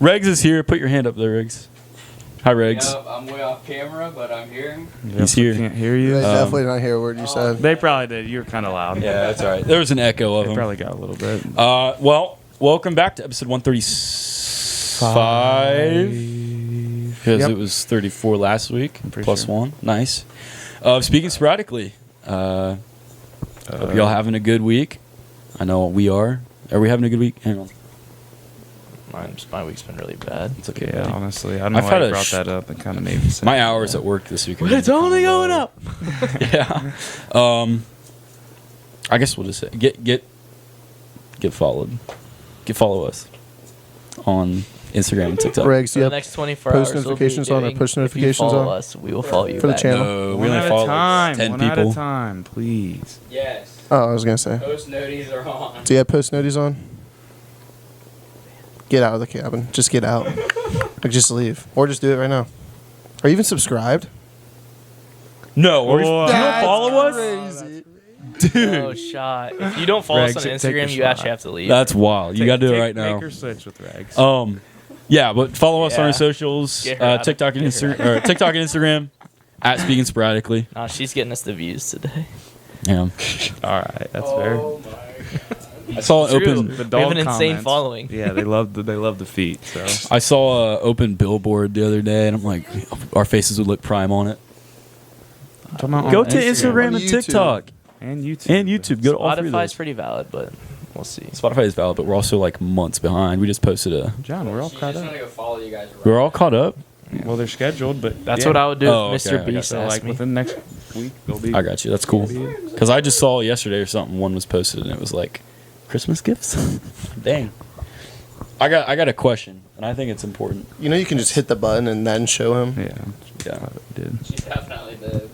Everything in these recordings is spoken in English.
Regs is here. Put your hand up there, Regs. Hi, Regs. Yep, I'm way off camera, but I'm here. He's here. Can't hear you. They definitely not hear a word you said. They probably did. You were kind of loud. Yeah, that's all right. There was an echo of They him. probably got a little bit. Well, welcome back to episode 135. Because Yep. it was 34 last week. I'm pretty Plus sure. one. Nice. Speaking sporadically. Hope y'all having a good week. I know we are. Are we having a good week? Hang on. My week's been really bad. It's okay. Yeah, buddy. honestly, I don't know I've why had you a brought that up. It kind of made me sick. My hours at work this week. It's only going up. Yeah. I guess we'll just say get followed. Follow us on Instagram and TikTok. Regs, For you the have next 24 post hours, notifications we'll on be or push doing- notifications if you follow on? us, we will follow you For the back. channel. No, we One only at a follow time. 10 One people. at a time, please. Yes. Oh, I was going to say. Post noties are on. Do you have post noties on? Get out of the cabin. Just get out. Like, just leave. Or just do it right now. Are you even subscribed? No, or if you don't That's follow us, crazy. dude. No shot. If you don't follow us on Regs, take Instagram, a you shot. actually have to leave. That's wild. You got to do it right now. Make her switch with Regs. Yeah, but follow us on Yeah. our socials, Get her out of- TikTok and get her Instagram, or TikTok and Instagram, at Speaking Sporadically. Nah, she's getting us the views today. Yeah, All right, that's fair. Oh my god. I saw an True. open. The We have dog an insane comments. following. Yeah, they love the feet. So I saw an open billboard the other day, and I'm like, our faces would look prime on it. Talking about Go on to Instagram On and YouTube. TikTok and YouTube. and YouTube. Go to all three of Spotify's those. pretty valid, but we'll see. Spotify is valid, but we're also like months behind. We just posted a. John, we're all She caught just up. wanna go follow you guys around. We're all caught up. Well, they're scheduled, but That's yeah. what I would do Oh, if okay. Mr. Beast So asked like me. within the next week, they'll be. I got you. That's cool. Because I just saw yesterday or something. One was posted, and it was like Christmas gifts. Dang. I got a question, and I think it's important. You know you can just hit the button and then show him? Yeah, Yeah. I did. She definitely did.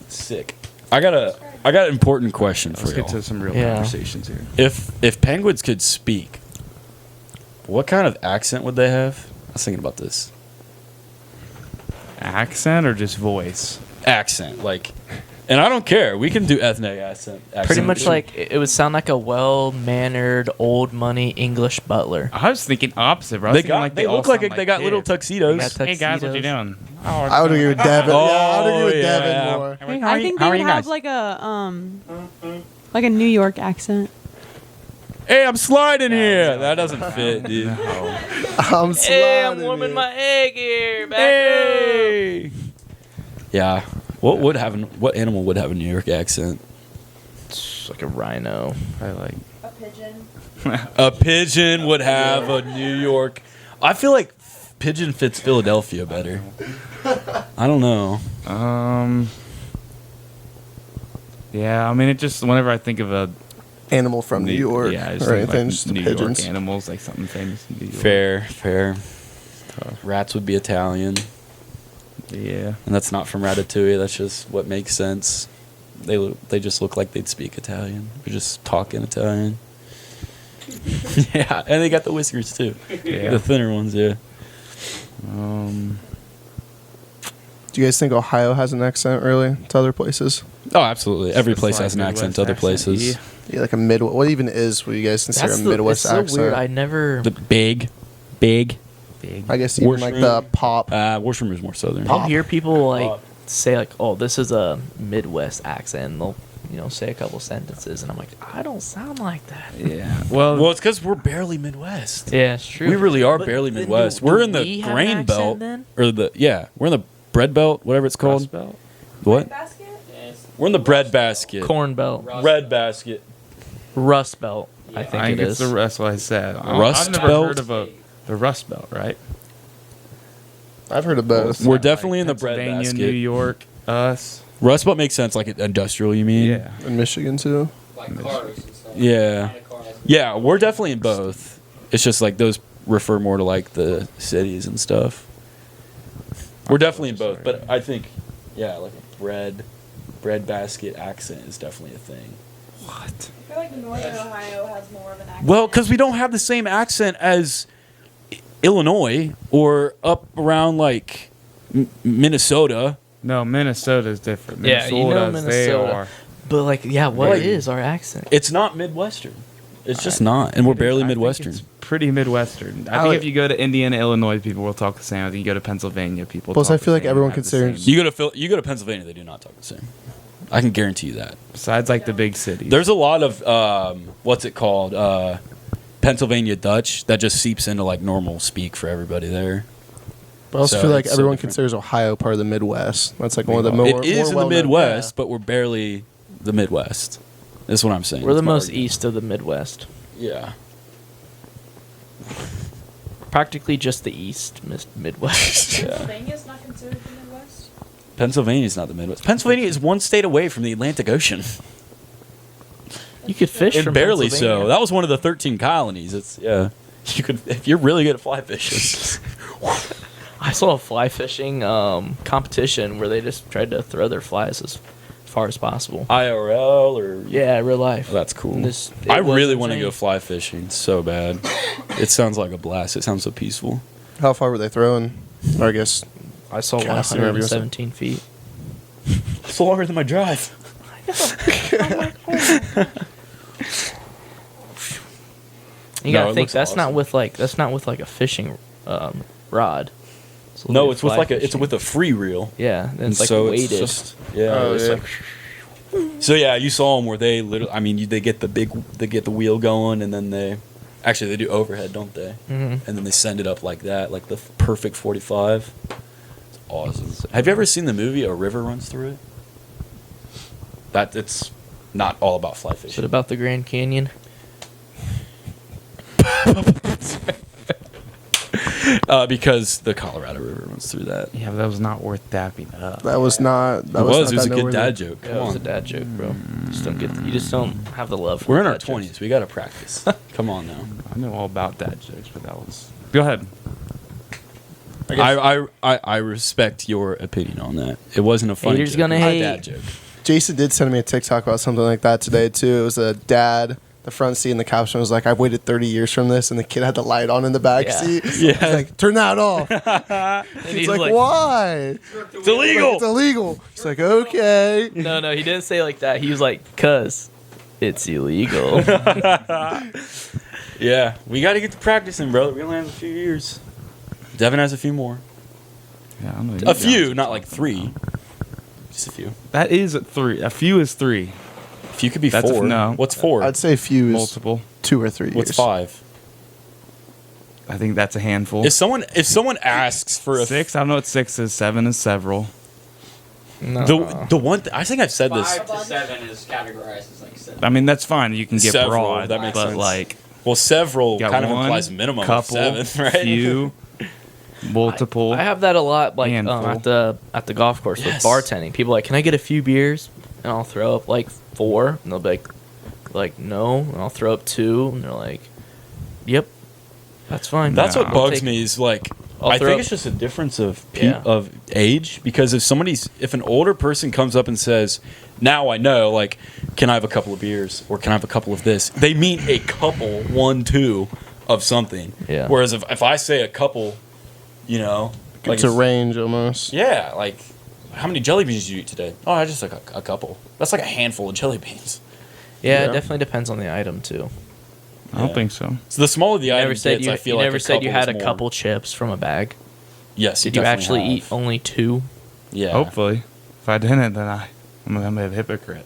Sick. I got an important question for Let's you. get to some real Yeah. conversations here. If penguins could speak, what kind of accent would they have? I was thinking about this. Accent or just voice? Accent, like, and I don't care. We can do ethnic accent. Pretty much like it would sound like a well-mannered, old money English butler. I was thinking opposite, bro. I was they thinking got. they they all look like sound they got little kids. tuxedos. They got Hey guys, what you doing? Oh, I would agree with Devin. Yeah, I would agree with yeah. Devin more. I think they would have like a New York accent. Hey, I'm sliding here. That doesn't fit, dude. I'm Hey, I'm sliding warming it. my egg here. Back Hey. Yeah. What animal would have a New York accent? It's like a rhino. Probably like A pigeon. A pigeon would have a New York. I feel like pigeon fits Philadelphia better. I don't know. Yeah, I mean, it just whenever I think of a Animal from New York. yeah, I just or think anything, like just the New pigeons. York animals, like something famous in New York. Fair. Rats would be Italian, Yeah, and that's not from Ratatouille. That's just what makes sense. They just look like they'd speak Italian. They're just talking Italian. Yeah, and they got the whiskers too. Yeah. The thinner ones, yeah. Do you guys think Ohio has an accent really to other places? Oh, absolutely. Every It's place like has an accent Midwest to other accent, places. yeah. Yeah, like a mid. What even is what you guys consider That's a Midwest it's so accent? weird. I never. The big. Big. I guess even like the pop. Washroom is more southern. I'll hear people like Pop. say like, "Oh, this is a Midwest accent." And they'll say a couple sentences, and I'm like, I don't sound like that. Yeah. Well, Well, it's because we're barely Midwest. Yeah, it's true. We really are But barely then Midwest. do We're in we the have an grain accent belt, then? we're in the bread belt, whatever it's called. Rust Belt? What? Basket? Yes. We're in the bread basket. Corn Belt, Bread basket. Rust Belt. I Yeah. think I think it it's is. that's what I said. Rust I've never Belt? heard of the Rust Belt, right? I've heard of both. We're definitely in the bread Pennsylvania, basket. New York, us. Rust Belt makes sense, like industrial. You mean? Yeah. In Michigan too. Like cars and stuff. Yeah. Kind of cars. Yeah, we're definitely in both. It's just like those refer more to like the cities and stuff. We're definitely in both, but I think, yeah, like a bread basket accent is definitely a thing. What? I feel like Northern Ohio has more of an accent. Well, because we don't have the same accent as Illinois or up around like Minnesota. No, Minnesota's different. Yeah, you know Minnesota's, they Minnesota. are. But like, yeah, what Like- is our accent? It's not Midwestern. It's just not, and we're barely I think Midwestern. It's pretty Midwestern. I I think like- if you go to Indiana, Illinois, people will talk the same. I think you go to Pennsylvania, people. Plus, talk I feel the like same, everyone have the considers- same. You go to Pennsylvania, they do not talk the same. I can guarantee you that. Besides, like the big cities. There's a lot of what's it called, Pennsylvania Dutch that just seeps into like normal speak for everybody there. But I also So feel like it's so everyone different. considers Ohio part of the Midwest. That's like one of the more. It is more in the well-known- Midwest, but we're barely the Midwest. That's what I'm saying. We're the That's my most argument. east of the Midwest. Yeah. Practically just the east Midwest. Yeah. Pennsylvania's not considered the Midwest. Pennsylvania's not the Midwest. Pennsylvania is one state away from the Atlantic Ocean. You could fish And from barely so. Pennsylvania. That was one of the 13 colonies. It's you could if you're really good at fly fishing. I saw a fly fishing competition where they just tried to throw their flies as far as possible. IRL or Yeah, real life. Oh, that's cool. And this- it I was really want to insane. go fly fishing so bad. It sounds like a blast. It sounds so peaceful. How far were they throwing? Or I guess. I saw Casting, whatever you said. 117 feet. It's longer than my drive. You No, gotta it think looks that's not awesome. with like a fishing rod. It's No, literally it's with fly like it's fishing. with a free reel. Yeah, and it's like so weighted. it's just yeah. Oh, it's yeah. like- so yeah, you saw them where they literally. I mean, they get the wheel going, and then they do overhead, don't they? Mhm. And then they send it up like that, like the perfect 45. It's awesome. Have you ever seen the movie A River Runs Through It? That it's not all about fly Is it fishing. about the Grand Canyon? Because the Colorado River runs through that. Yeah, but that was not worth dapping up. That was not. That It was not a that good noteworthy. dad joke. Yeah, Come it was a on. dad joke, bro. You just don't have the love. For We're in our dad jokes. 20s. We got to practice. Come on now. I know all about dad jokes, but that was. Go ahead. I respect your opinion on that. It wasn't a funny Haters joke. gonna It was a hate. dad joke. Jason did send me a TikTok about something like that today too. It was a dad. The front seat and the caption was like, "I've waited 30 years from this," and the kid had the light on in the back Yeah. seat. Yeah. He's like, "Turn that off." And He's he's like, "Why? It's illegal. Like, it's illegal." He's like, "Okay." No, he didn't say it like that. He was like, "Cause it's illegal." Yeah, we got to get to practicing, brother. We only have a few years. Devin has a few more. Yeah, I don't know. A few, not like 3. Just a few. That is 3. A few is 3. A few could be That's 4. no. What's 4? I'd say few is Multiple. 2 or 3 years. What's 5? I think that's a handful. If someone asks for a 6. I don't know what 6 is. 7 is several. No. the one I think I've said this. 5 to 7 is categorized as like 7. I mean, that's fine. You can get Several, broad. that makes but sense. like, Well, several you got kind of one, implies minimum couple, of 7, right? few, multiple. I have that a lot, like Handful. at the golf course Yes. with bartending. People are like, "Can I get a few beers?" And I'll throw up like 4, and they'll be like, "No," and I'll throw up 2, and they're like, "Yep, that's fine." That's what I'll bugs take- me is like I'll I throw think up- it's just a difference of Yeah. of age because if an older person comes up and says, "Now I know, like, can I have a couple of beers or can I have a couple of this?" They mean a couple, 1, 2 of something. Yeah. Whereas if I say a couple, you know, like It's a range almost. yeah, like how many jelly beans did you eat today? Oh, I just like a couple. That's like a handful of jelly beans. Yeah, Yeah. it definitely depends on the item too. I don't Yeah. think so. So the smaller the You item never said gets, you, I feel you like never a said you couple had is a more. couple chips from a bag. Yes, Did you actually definitely eat have. only 2? Yeah. Hopefully. If I didn't, then I'm a hypocrite.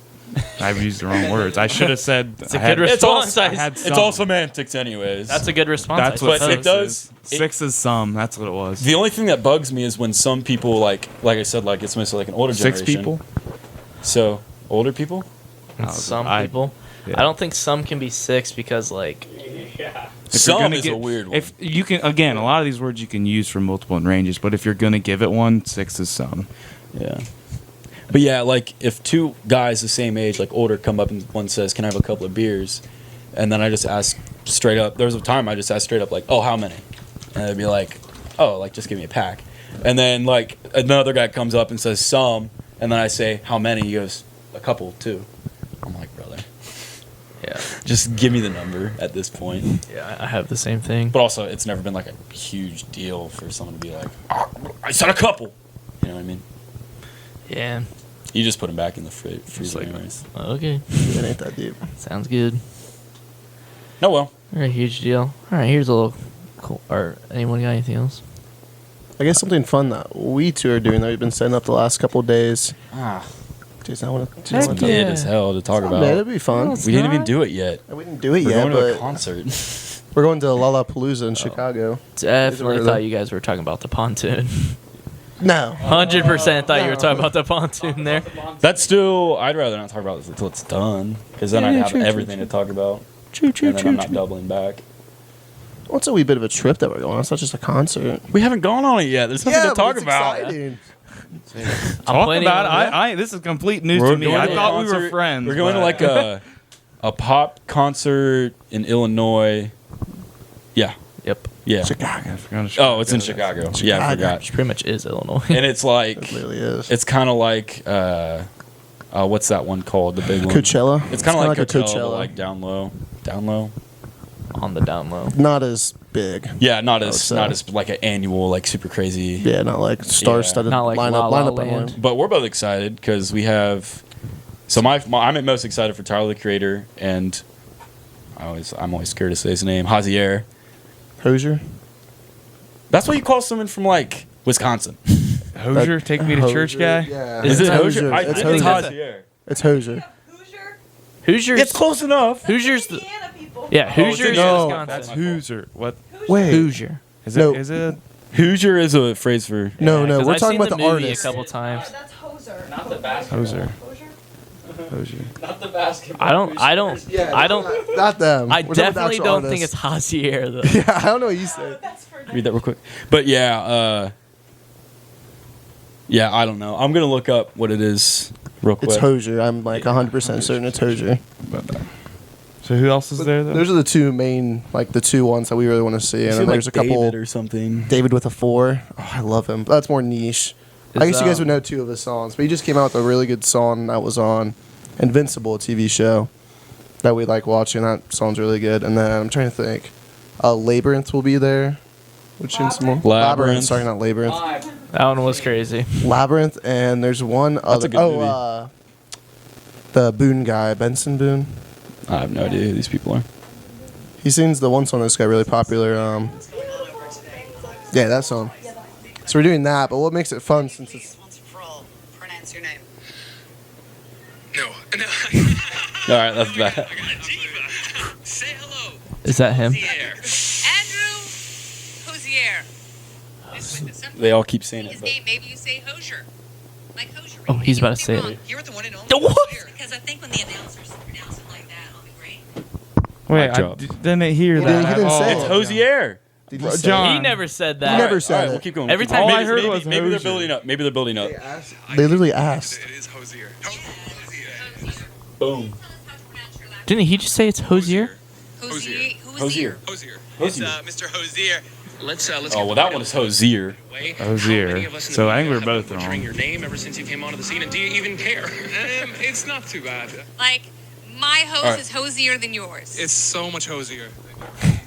I've used the wrong words. I should have said. It's a I had- good response. I had It's It's some. all semantics, anyways. That's a good response. That's I what But it six does- is. 6 is some. That's what it was. The only thing that bugs me is when some people like I said, like it's mostly like an older 6 generation. people. So older people. Some I- people. yeah. I don't think some can be 6 because like Yeah. If you're Some gonna is a weird one. If you can, again, a lot of these words you can use for multiple ranges, but if you're gonna give it one, 6 is some. Yeah. But yeah, like if 2 guys the same age, like older, come up and one says, "Can I have a couple of beers?" and then I just ask straight up. There was a time I just asked straight up, like, "Oh, how many?" and they'd be like, "Oh, like just give me a pack." And then like another guy comes up and says some, and then I say, "How many?" He goes, "A couple, too." I'm like, brother, yeah. just give me the number at this point. Yeah, I have the same thing. But also, it's never been like a huge deal for someone to be like, "Ah, I said a couple." You know what I mean? Yeah. You just put them back in the freezer like- anyways. Okay. It ain't that deep. Sounds good. No, well. They're a huge deal. All right, here's a little cool. Or anyone got anything else? I guess something fun that we two are doing that we've been setting up the last couple of days. Ah, Jeez, I want to. Heck yeah. dead as hell to talk about. It'd be fun. We didn't even do it yet. We didn't do it We're yet, going to a but concert. we're going to Lollapalooza in Chicago. Definitely Is it thought really? you guys were talking about the pontoon. No. 100% thought you were talking about the pontoon there. That's still. I'd rather not talk about this until it's done, because then Yeah, I'd yeah, have true, everything to talk about, True, true, and then true, I'm not true. doubling back. Well, it's a wee bit of a trip that we're going on. It's not just a concert. We haven't gone on it yet. There's nothing to but talk it's about. exciting. I'm Talk planning about it. on that. I this is complete news We're to me. going I to a thought we were concert. friends. We're going to but- like a pop concert in Illinois. Yeah, Yep. yeah. Chicago. We're going to Oh, it's in Chicago. Chicago. Yeah, I forgot. Which pretty much is Illinois. And it's like It literally is. it's kind of like what's that one called? The big one. Coachella. It's kind of like a Coachella, but like down low. Down low. On the down low. Not as big. Yeah, not would as say. not as like an annual like super crazy. Yeah, not like star-studded Not like La lineup. La lineup Land. on. But we're both excited because we have. So I'm most excited for Tyler the Creator, and I'm always scared to say his name, Hozier. Hozier. That's what you call someone from like Wisconsin. Hozier, take me to church guy. Yeah. Is it Hozier? Hozier? It's I think it's Hozier. Hozier. It's Hozier. Hoosier? Hoosiers. It's close enough. Hoosiers. The, Indiana people. yeah, Oh, it's Hoosiers. no, Wisconsin. That's Hoosier. What Wait. Hoosier. is No. it? Is it? Hoosier is a phrase for. No, no. 'Cause We're I've talking seen about the movie artist. a couple times. That's Hoser. Not the basketball. Hozier. Hoser? Hozier. Not the basketball. I don't. I don't. Not them. I We're talking about the definitely actual don't think artist. it's Hozier though. Yeah, I don't know what you said. That's for Read that real quick. But yeah, yeah, I don't know. I'm gonna look up what it is real quick. It's Hozier. I'm like 100% certain it's Hozier. So who else is there though? Those are the two main, like the two ones that we really want to see. And then there's a couple. David or something. David with a 4. Oh, I love him. That's more niche. I guess you guys would know 2 of his songs, but he just came out with a really good song that was on Invincible, a TV show that we like watching. That song's really good. And then I'm trying to think. Labyrinth will be there. Which is more Labyrinth. Sorry, not Labyrinth. Five. That one was crazy. Labyrinth, and there's one That's other. a good movie. The Boone guy, Benson Boone. I have no idea who these people are. He sings the one song that's got really popular. Yeah, that song. So we're doing that, but what makes it fun since it's Once and for all, pronounce your name. No. All right, that's bad. Say hello. Is that him? Here. Andrew Hozier. They all keep saying it. His But name, maybe you say Hozier. Like Hozier. Oh, he's about to say it. You're the one and only. The what? Hozier. Because I think when the announcers pronounce it like that, it'll be great. Wait, Mic I drop. didn't hear He that. didn't- he didn't at say all. it. it's Hosier. Did Bro, you say John. He never said that. He never said All right, it. we'll keep going. Every Keep time going. All I heard maybe, was maybe they're Hozier. building up. Maybe they're building up. They literally asked. It is Hozier. Boom. Didn't he just say it's Hozier? Hozier. Hosier. Hozier. Hozier. It's Mr. Hozier. Let's Oh get well, the that right one is out of Hosier. the way. Hozier. How many of us in So the I think media we're have both been butchering wrong. your name ever since you came onto the scene, and do you even care? It's not too bad. Like, my hose All right. is hosier than yours. It's so much Hozier.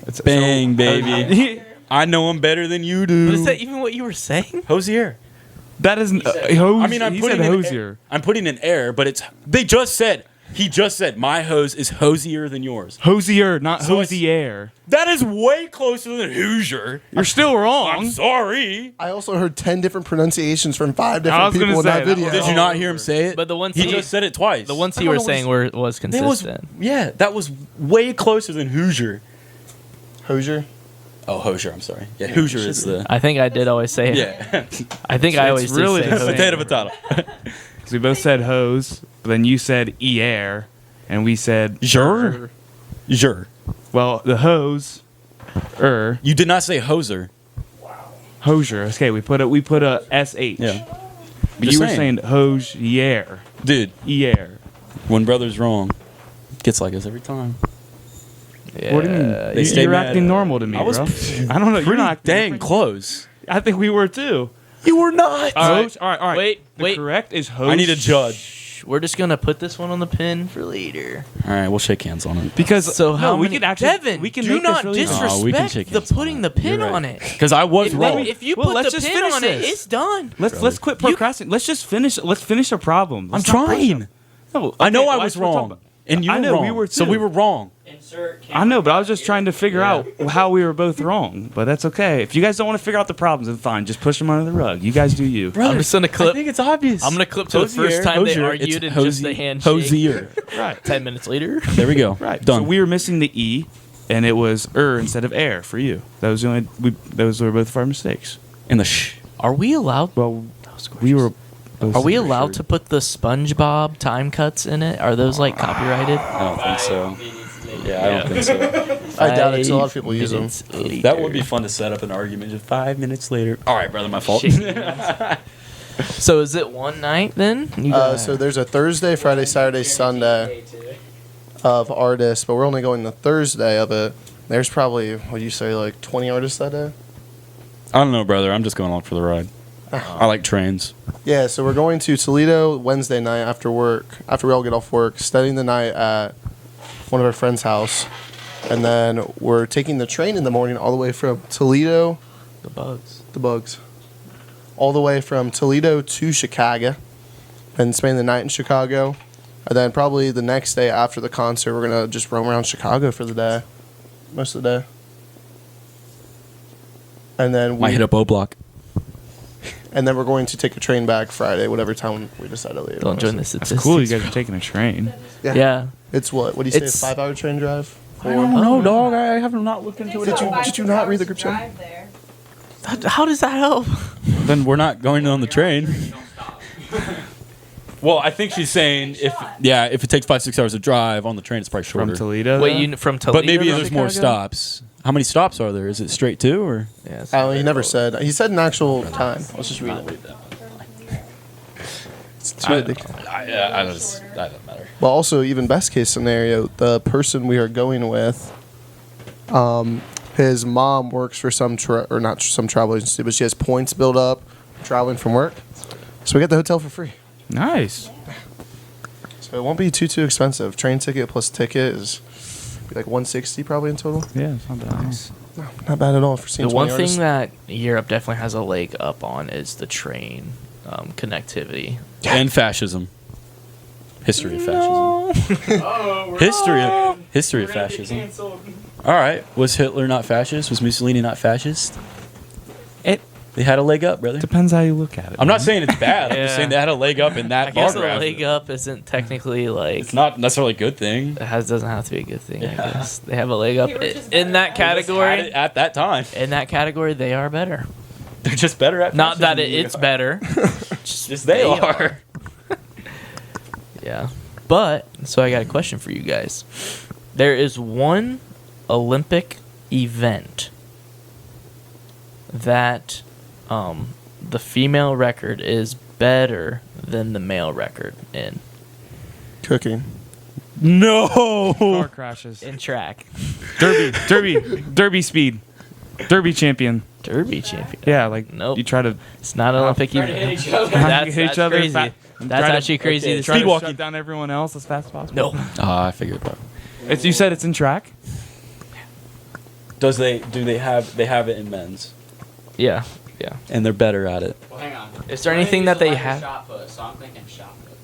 It's Bang, baby. I know him better than you do. But is that even what you were saying? Hosier. That isn't. I mean, I'm he putting said an Hozier. I'm putting an air, but it's. They just said. He just said my hose is hosier than yours. Hosier, not So it's- Hosier. That is way closer than Hoosier. You're still wrong. I'm sorry. I also heard 10 different pronunciations from 5 I different was gonna people in say, that that video. Did you not hear him say it? But the ones he just said it twice. the ones I he don't were know what saying he's- was That was consistent. yeah. That was way closer than Hoosier. Hozier? Oh, Hosier. I'm sorry. Yeah, Hoosier is the. I think I did always say it. Yeah. I think I always really did the say same. Hozier. Potato. Because we both said hose, but then you said ear, and we said Sure. Sure. well, the hose, You did not say hoser. Hosier. Okay, we put a sh. Yeah. But Just you were saying. saying Hosier. Dude, Ear. when brother's wrong, gets like us every time. Yeah, What do you mean? They stay You're mad. acting normal to me, I was bro. I don't know. You're Pretty not dang close. I think we were too. You were not. All right. All right. Wait, The wait. correct is hose. I need a judge. Shh, we're just gonna put this one on the pin for later. All right, we'll shake hands on it. Because So how we many? could actually Devin, we can do make not this really disrespect No, we can shake the hands on putting it. the pin You're right. on it. Because I was wrong. If you Well, put let's the just pin finish on it, this. it's done. Let's quit procrastinating. Let's just finish. Let's finish a problem. I'm Let's not push trying. it. No, I know okay, I why was should we talk wrong. about- And you I were know, wrong. we were So too. we were wrong. Insert I know, but I was just camera trying to figure out how we were both wrong. But that's okay. If you guys don't want to figure out the problems, then fine. Just push them under the rug. You guys do you. I'm just gonna clip. I think it's obvious. I'm gonna clip to the first time they argued and just the handshake. Hozier. Right. 10 minutes later. There we go. Right. Done. So we were missing the E, and it was instead of air for you. That was the only. Those were both of our mistakes. And the shh. Are we allowed? Well, That was we were. Are both we super allowed sure. to put the SpongeBob time cuts in it? Are those like copyrighted? I don't think so. Yeah, I don't think so. I doubt it, 'cause a lot of people use them. That would be fun to set up an argument just 5 minutes later. All right, brother, my fault. So is it one night then? So there's a Thursday, Friday, Saturday, Sunday of artists, but we're only going the Thursday of it. There's probably, what do you say, like 20 artists that day? I don't know, brother. I'm just going along for the ride. I like trains. Yeah, so we're going to Toledo Wednesday night after work, after we all get off work, studying the night at one of our friends' house. And then we're taking the train in the morning all the way from Toledo, the bugs. all the way from Toledo to Chicago, and spending the night in Chicago. And then probably the next day after the concert, we're going to just roam around Chicago for the day, most of the day. And then Might hit up O Block. And then we're going to take a train back Friday, whatever time we decide to leave. Don't join the That's statistics. cool. You guys are taking a train. Yeah. It's what? What do you say? A It's- 5-hour train drive? I don't know, dog. I have not looked into it. Did you not read the group chat? How does that help? Then we're not going on the train. Well, I think she's saying if it takes 5-6 hours to drive on the train, it's probably shorter. From Toledo. Wait, though? you from Toledo? But maybe to there's more Chicago? stops. How many stops are there? Is it straight 2 or? Yeah. Oh, he never said. He said an actual time. Let's just read it. It's too ridiculous. I don't matter. But also, even best case scenario, the person we are going with, his mom works for some not some travel agency, but she has points built up traveling from work, so we get the hotel for free. Nice. So it won't be too expensive. Train ticket plus ticket is be like $160 probably in total. Yeah, it's not bad. Nice. Not bad at all for seeing The one 20 thing artists. that Europe definitely has a leg up on is the train connectivity. And fascism. History of fascism. History of fascism. All right. Was Hitler not fascist? Was Mussolini not fascist? They had a leg up, brother. Depends how you look at it. I'm not saying it's bad. I'm just Yeah. saying they had a leg up in that I guess bar a graph. leg up isn't technically like It's not necessarily a good thing. doesn't have to be a good thing. Yeah. I guess they have a leg up They were just in that They just had category. it at that time. In that category, they are better. They're just better at Not that fascism than it's we are. better. Just they are. Yeah. But, so I got a question for you guys. There is one Olympic event that the female record is better than the male record in Cooking. No. Car crashes. in track. Derby speed. Derby champion. Derby champion. Yeah, like Nope. you try to It's not an Olympic Try to event. hit each other. That's, hit each that's other crazy. fa- That's try to- actually crazy to try see. to walking. shut down everyone else as fast as possible. No. I figured it out. You said it's in track. Do they have it in men's Yeah. Yeah. and they're better at it? Well, hang on. Is there anything that they Like a have? Shot put, so I'm thinking shot put,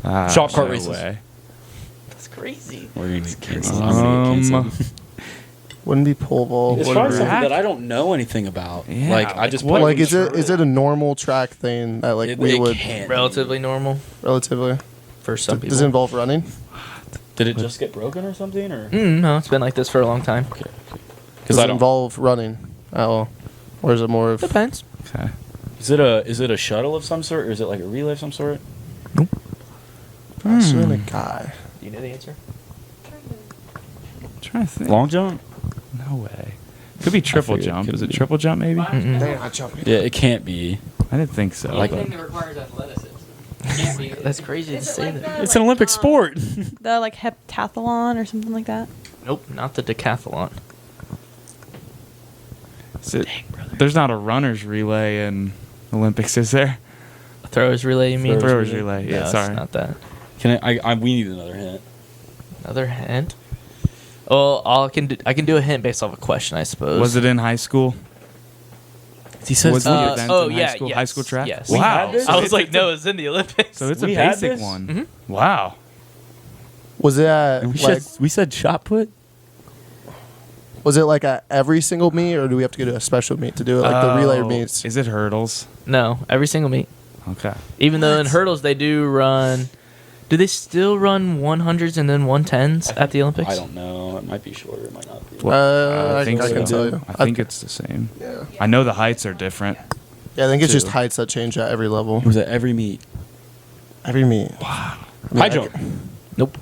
maybe. Shop cart no races. way. That's crazy. We're gonna get canceled. I'm gonna get canceled. Wouldn't be pole vault. It's wouldn't probably be- something that I don't know anything about. Yeah, like I like just what? play Like, with is it a normal track thing that like we would can't. Relatively normal relatively? for some people. Does it involve running? Did it just get broken or something, or? No, it's been like this for a long time. Because Does I it don't. involve running at all, or is it more of? Depends. Okay. Is it a shuttle of some sort, or is it like a relay of some sort? Faster than a guy. Do you know the answer? I'm trying to think. Long jump? No way. Could be triple figured it jump. could Is it be. triple jump maybe? They're not jumping. Yeah, it can't be. I didn't think so. Like- Anything that requires athleticism. Can't be. That's crazy to say that. It's an Olympic sport. The like heptathlon or something like that. Nope, not the decathlon. Is it- there's not a runner's relay in Olympics, is there? A throwers relay, you mean? Throwers relay. Yeah, No, it's sorry. not that. Can we need another hint. Another hint. Well, I can do a hint based off a question, I suppose. Was it in high school? He says Was the event in yeah, high school, yes, high school track? yes. We Wow. had this? I was like, no, it's in the Olympics. So it's We a had basic this? one. Mhm. Wow. Was it at, And like, we said shot put. was it like at every single meet, or do we have to go to a special meet to do it, like the relay meets? Is it hurdles? No, every single meet. Okay. Even though in hurdles they do run. Do they still run 100s and then 110s at the Olympics? I don't know. It might be shorter. It might not be. I think can so. tell you. I think it's the same. Yeah. I know the heights are different. Yeah, I think it's just Two. heights that change at every level. It was at every meet. Every meet. High jump. Nope.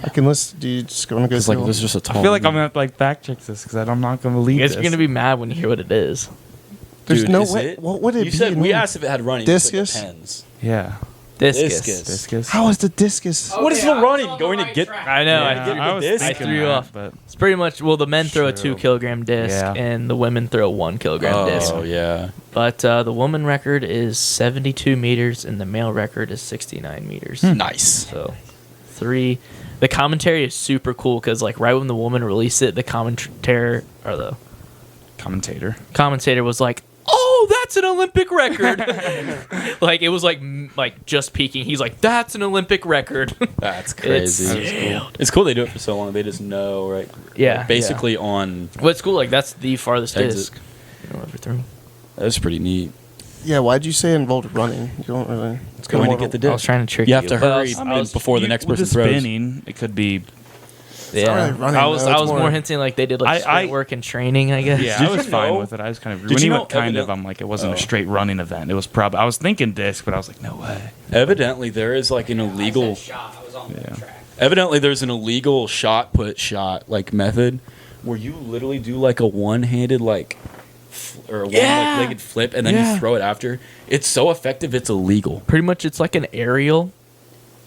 I can list. Do you just want to go It's like through there's them? just a tall. I feel like I'm meet. gonna have to like back check this because I'm not gonna believe You guys this. are gonna be mad when you hear what it is. There's Dude, no is way. it? What would it You be? said we in- asked if it had running. You said Discus? depends. Yeah. Discus. Discus. How is the discus? What is the running? Going to get? I know. Yeah, get I the was disc? I thinking threw you that, off. but It's pretty much, well, the men throw a True. 2 kilogram disc Yeah. and the women throw a 1 kilogram disc. Oh yeah. But the woman record is 72 meters and the male record is 69 meters. Nice. So 3. The commentary is super cool because like right when the woman released it, the commentator was like, "Oh, that's an Olympic record!" Like it was like just peaking. He's like, "That's an Olympic record." That's crazy. It's- Cool. It's cool they do it for so long. They just know, right? Yeah. Like, basically on. What's cool? Like that's the farthest Exit. disc. Ever through. That's pretty neat. Yeah, why'd you say it involved running? You don't really. It's Going kinda to get the more- I was disc. trying to trick You you. have to but I hurry was- before the next with person the throws. spinning, it could be. Yeah, not really running, I was though. It's more more- hinting like they did like sprint work and training. I guess. Yeah, Did I was you fine know- with it. I was kind of Did when you he know went kind of. evident- I'm like, it wasn't Oh. a straight running event. It was probably. I was thinking disc, but I was like, no way. Evidently, there is like an illegal. Shot. I was on Yeah. the track. Evidently, there's an illegal shot like method where you literally do like a one-handed like or a one-legged flip and then you throw it after. It's so effective, it's illegal. Pretty much, it's like an aerial.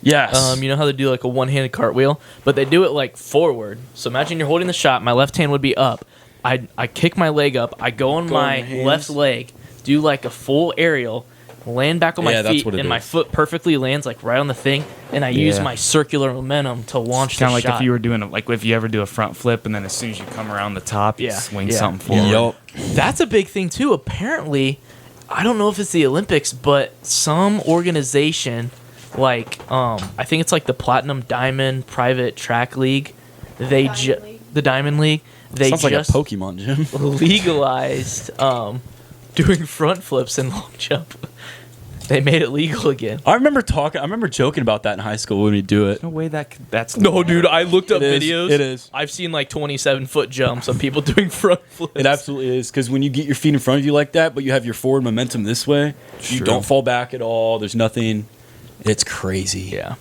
Yes. You know how they do like a one-handed cartwheel, but they do it like forward. So imagine you're holding the shot. My left hand would be up. I kick my leg up. I go on Go my on your hands. left leg, do like a full aerial, land back on my Yeah, that's feet, what it and my is. foot perfectly lands like right on the thing, and I use Yeah. my circular momentum to launch Kind the of like shot. if you were doing like if you ever do a front flip and then as soon as you come around the top, you Yeah, swing yeah, something yeah. forward. Yup. That's a big thing too. Apparently, I don't know if it's the Olympics, but some organization, like I think it's like the Platinum Diamond Private Track League, they the Diamond League. They Sounds like a just Pokemon gym. legalized doing front flips and long jump. They made it legal again. I remember joking about that in high school when we do it. No way that's No, dude, I looked up It is. videos. It is. I've seen like 27-foot jumps of people doing front flips. It absolutely is because when you get your feet in front of you like that, but you have your forward momentum this way, you True. don't fall back at all. There's nothing. It's crazy. Yeah.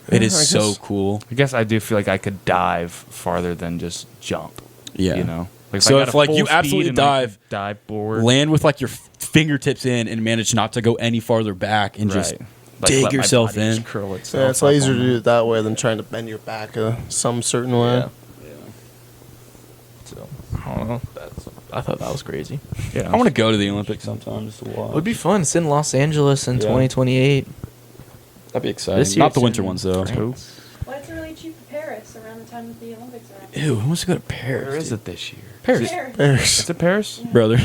It Yeah, is I so guess- cool. I guess I do feel like I could dive farther than just jump. Yeah. You know. Like So I got if, a like, full you speed absolutely and I dive- could dive forward. Land with like your fingertips in and manage not to go any farther back and just Right. Like, dig let my yourself body just in. Curl itself Yeah, it's a up lot easier on to there. do it that way than trying to bend your back some certain way. Yeah. So, I don't know. I thought that was crazy. Yeah. I want to go to the Olympics sometime just to watch. It would be fun. It's in Los Angeles in Yeah. 2028. That'd be exciting. This year Not the it's winter in ones though. France. Well, it's really cheap for Paris around the time that the Olympics are happening. Ew, who wants to go to Paris? Where is dude? it this year? Paris. There's- Is it Paris? brother?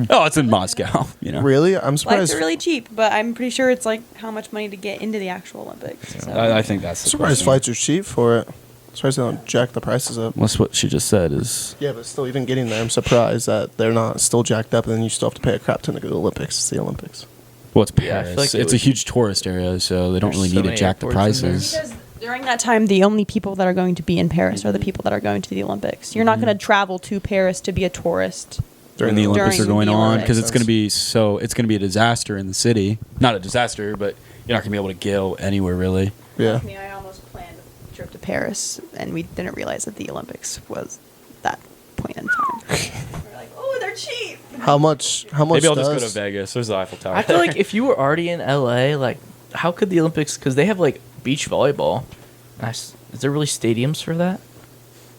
Oh, it's in Moscow. You know. Really? I'm Flights surprised. are really cheap, but I'm pretty sure it's like how much money to get into the actual Olympics. So. I think that's the surprised question. flights are cheap for it. Surprised they don't jack the prices up. That's what she just said. Is Yeah, but still, even getting there, I'm surprised that they're not still jacked up, and then you still have to pay a crap ton to go to the Olympics. It's the Olympics. what's Yeah, I Paris? feel like it It's a would- huge tourist area, so they don't There's really so need to many jack the airports in there. prices. Because during that time, the only people that are going to be in Paris are the people that are going to the Olympics. You're not going to travel to Paris to be a tourist. During the Olympics during are going the on Olympics. because it's going to be a disaster in the city. Not a disaster, but you're not going to be able to go anywhere really. Yeah. Like me, I almost planned a trip to Paris, and we didn't realize that the Olympics was that point in time. We're like, oh, they're cheap. How much? How much? Maybe I'll just go does- to Vegas. There's the Eiffel Tower. I feel like if you were already in LA, like, how could the Olympics? Because they have like beach volleyball. Is there really stadiums for that?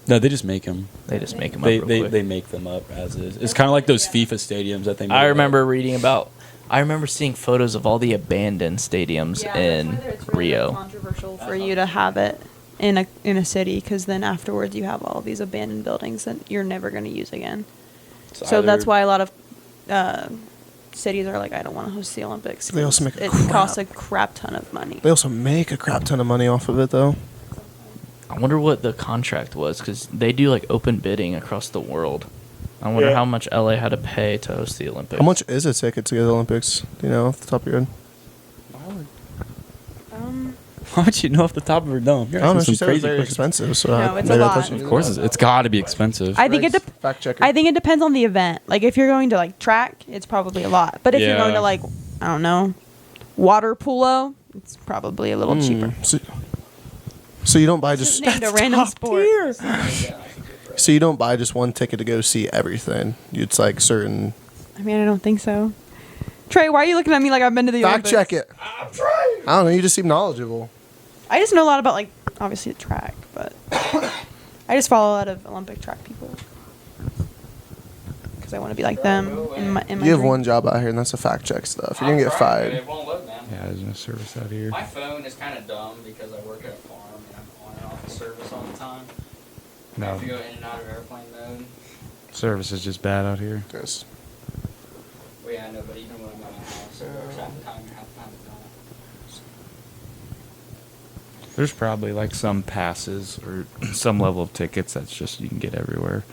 No, they just make them. They just make them They up real quick. they make them up as is. It's kind of like those FIFA stadiums that they make. I up. remember reading about. I remember seeing photos of all the abandoned stadiums in Rio. Controversial for you to have it in a city, because then afterwards you have all these abandoned buildings that you're never going to use again. So that's why a lot of cities are like, I don't want to host the Olympics. They also make a it crap. costs a crap ton of money. They also make a crap ton of money off of it, though. I wonder what the contract was because they do like open bidding across the world. I wonder how much LA had to pay to host the Olympics. How much is a ticket to go to the Olympics? Do you know off the top of your head? How much you know off the top of her dome? I don't know. She said it was very expensive. So No, it's a maybe I lot. thought she- Of course, it's got to be expensive. I think Fact checker. I think it depends on the event. Like if you're going to like track, it's probably a lot. But if you're going Yeah. to like, I don't know, water polo, it's probably a little cheaper. So you don't buy just Named a random sport. so you don't buy just one ticket to go see everything. It's like certain. I mean, I don't think so. Trey, why are you looking at me like I've been to the Fact Olympics? check it. I'm trying. I don't know. You just seem knowledgeable. I just know a lot about like obviously the track, but I just follow a lot of Olympic track people because I want to be like them in my You have dream. one job out here, and that's a fact check stuff. You're gonna get fired. It won't load, man. Yeah, there's no service out here. My phone is kind of dumb because I work at a farm and I'm on and off the service all the time. I No, have to go in and out of airplane mode. service is just bad out here. Yes. Well, yeah, I know, but even when I'm at my house, it works half the time and half the time it's not. There's probably like some passes or some level of tickets that's just you can get everywhere,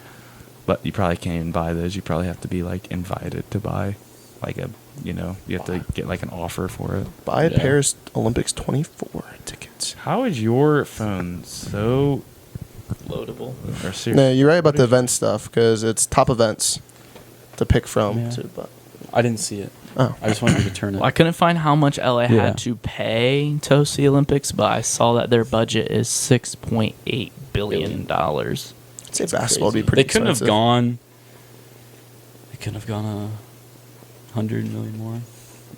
but you probably can't even buy those. You probably have to be like invited to buy, like you have to get like an offer for it. Buy a Yeah. Paris Olympics 24 tickets. How is your phone so Loadable. or serious? No, you're right about the event stuff because it's top events to pick from. Yeah. But I didn't see it. Oh. I just wanted you to turn it. Well, I couldn't find how much LA Yeah. had to pay to host the Olympics, but I saw that their budget is $6.8 billion. I'd say basketball would be Crazy. pretty They couldn't expensive. have gone. They couldn't have gone 100 million more,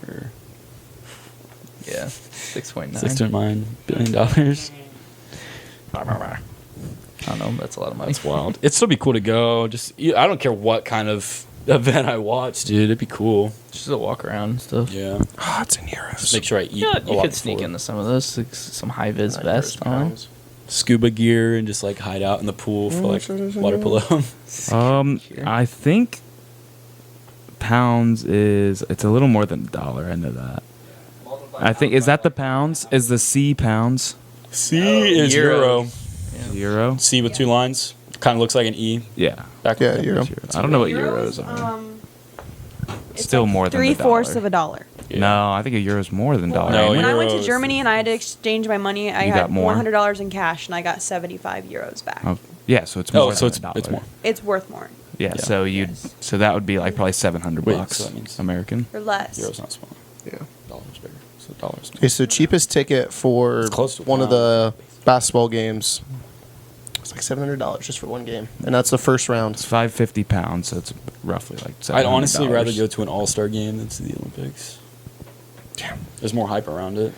or Yeah, 6.9. $6.9 billion dollars. I don't know. That's a lot of money. That's wild. It'd still be cool to go. I don't care what kind of event I watch, dude. It'd be cool. Just a walk around and stuff. Yeah. Ah, it's in euros. Just make sure I eat. Yeah, a you lot could sneak before. into some of those, like, some high vis Not vest euros, on. pounds. Scuba gear and just like hide out in the pool for like water polo. I think pounds it's a little more than $1. I know that. I think is that the pounds? Is the C pounds? C is euro. Euro? C with two lines. Kind of looks like an E. Yeah. Back Yeah, euro. I don't know what euros are. It's Still like more than the $0.75 dollar. of a dollar. Yeah. No, I think a euro is more than $1. No, When I went to euros. Germany and I had to exchange my money, I You had got more? $100 in cash and I got 75 euros back. Oh, yeah, so it's more. Oh, so than it's $1. more. It's worth more Yeah, Yeah. so so that would be like probably $700 Wait, bucks so that means- American. or less. Euro's not small. Yeah. Dollar's bigger. So dollars. Okay, so cheapest ticket for It's close to a one of pound. the basketball games. It's like $700 just for one game, and that's the first round. It's £550, so it's roughly like $700. I'd honestly rather go to an all-star game than to the Olympics. Damn. There's more hype around it.